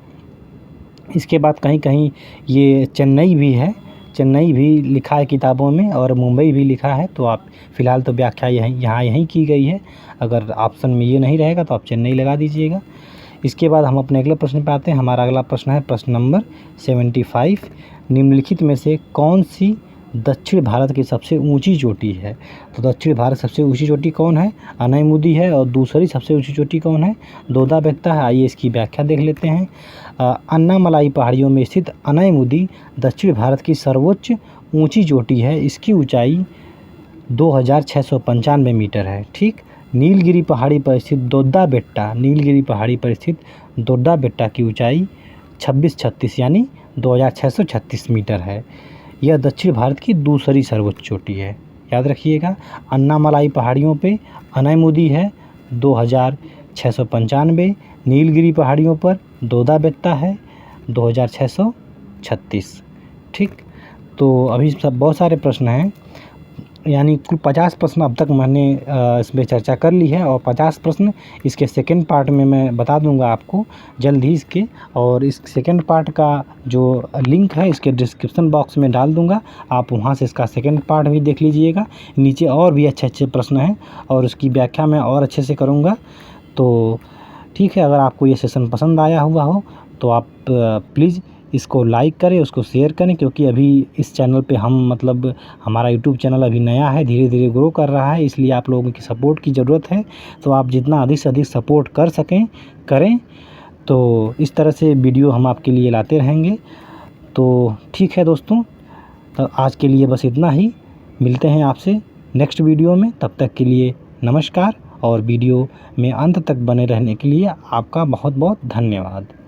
इसके बाद कहीं कहीं ये चेन्नई भी है, चेन्नई भी लिखा है किताबों में, और मुंबई भी लिखा है। तो आप फ़िलहाल तो व्याख्या यहीं की गई है। अगर ऑप्शन में ये नहीं रहेगा तो आप चेन्नई लगा दीजिएगा। इसके बाद हम अपने अगले प्रश्न पर आते हैं। हमारा अगला प्रश्न है प्रश्न नंबर 75, निम्नलिखित में से कौन सी दक्षिण भारत की सबसे ऊंची चोटी है? तो दक्षिण भारत सबसे ऊंची चोटी कौन है? अनाईमुदी है। और दूसरी सबसे ऊंची चोटी कौन है? दोदा बेत्ता है। आइए इसकी व्याख्या देख लेते हैं। अन्नामलाई पहाड़ियों में स्थित अनाईमुदी दक्षिण भारत की सर्वोच्च ऊंची चोटी है। इसकी ऊंचाई 2695 मीटर है। ठीक, नीलगिरी पहाड़ी पर स्थित दोड्डा बेट्टा, नीलगिरी पहाड़ी पर स्थित दोड्डा बेट्टा की ऊंचाई 2636 यानी 2636 मीटर है। यह दक्षिण भारत की दूसरी सर्वोच्च चोटी है। याद रखिएगा, अन्नामलाई पहाड़ियों पे अनाईमुदी है 2695, नीलगिरी पहाड़ियों पर दोदा बेट्टा है 2636। ठीक, तो अभी सब बहुत सारे प्रश्न हैं, यानी कुल 50 प्रश्न अब तक मैंने इसमें चर्चा कर ली है, और 50 प्रश्न इसके सेकंड पार्ट में मैं बता दूंगा आपको जल्द ही इसके। और इस सेकंड पार्ट का जो लिंक है इसके डिस्क्रिप्शन बॉक्स में डाल दूंगा, आप वहां से इसका सेकंड पार्ट भी देख लीजिएगा। नीचे और भी अच्छे अच्छे प्रश्न हैं, और उसकी व्याख्या मैं और अच्छे से करूँगा। तो ठीक है, अगर आपको ये सेशन पसंद आया हुआ हो तो आप प्लीज़ इसको लाइक करें, उसको शेयर करें, क्योंकि अभी इस चैनल पे हमारा यूट्यूब चैनल अभी नया है, धीरे धीरे ग्रो कर रहा है, इसलिए आप लोगों की सपोर्ट की ज़रूरत है। तो आप जितना अधिक से अधिक सपोर्ट कर सकें करें, तो इस तरह से वीडियो हम आपके लिए लाते रहेंगे। तो ठीक है दोस्तों, तो आज के लिए बस इतना ही। मिलते हैं आपसे नेक्स्ट वीडियो में, तब तक के लिए नमस्कार। और वीडियो में अंत तक बने रहने के लिए आपका बहुत बहुत धन्यवाद।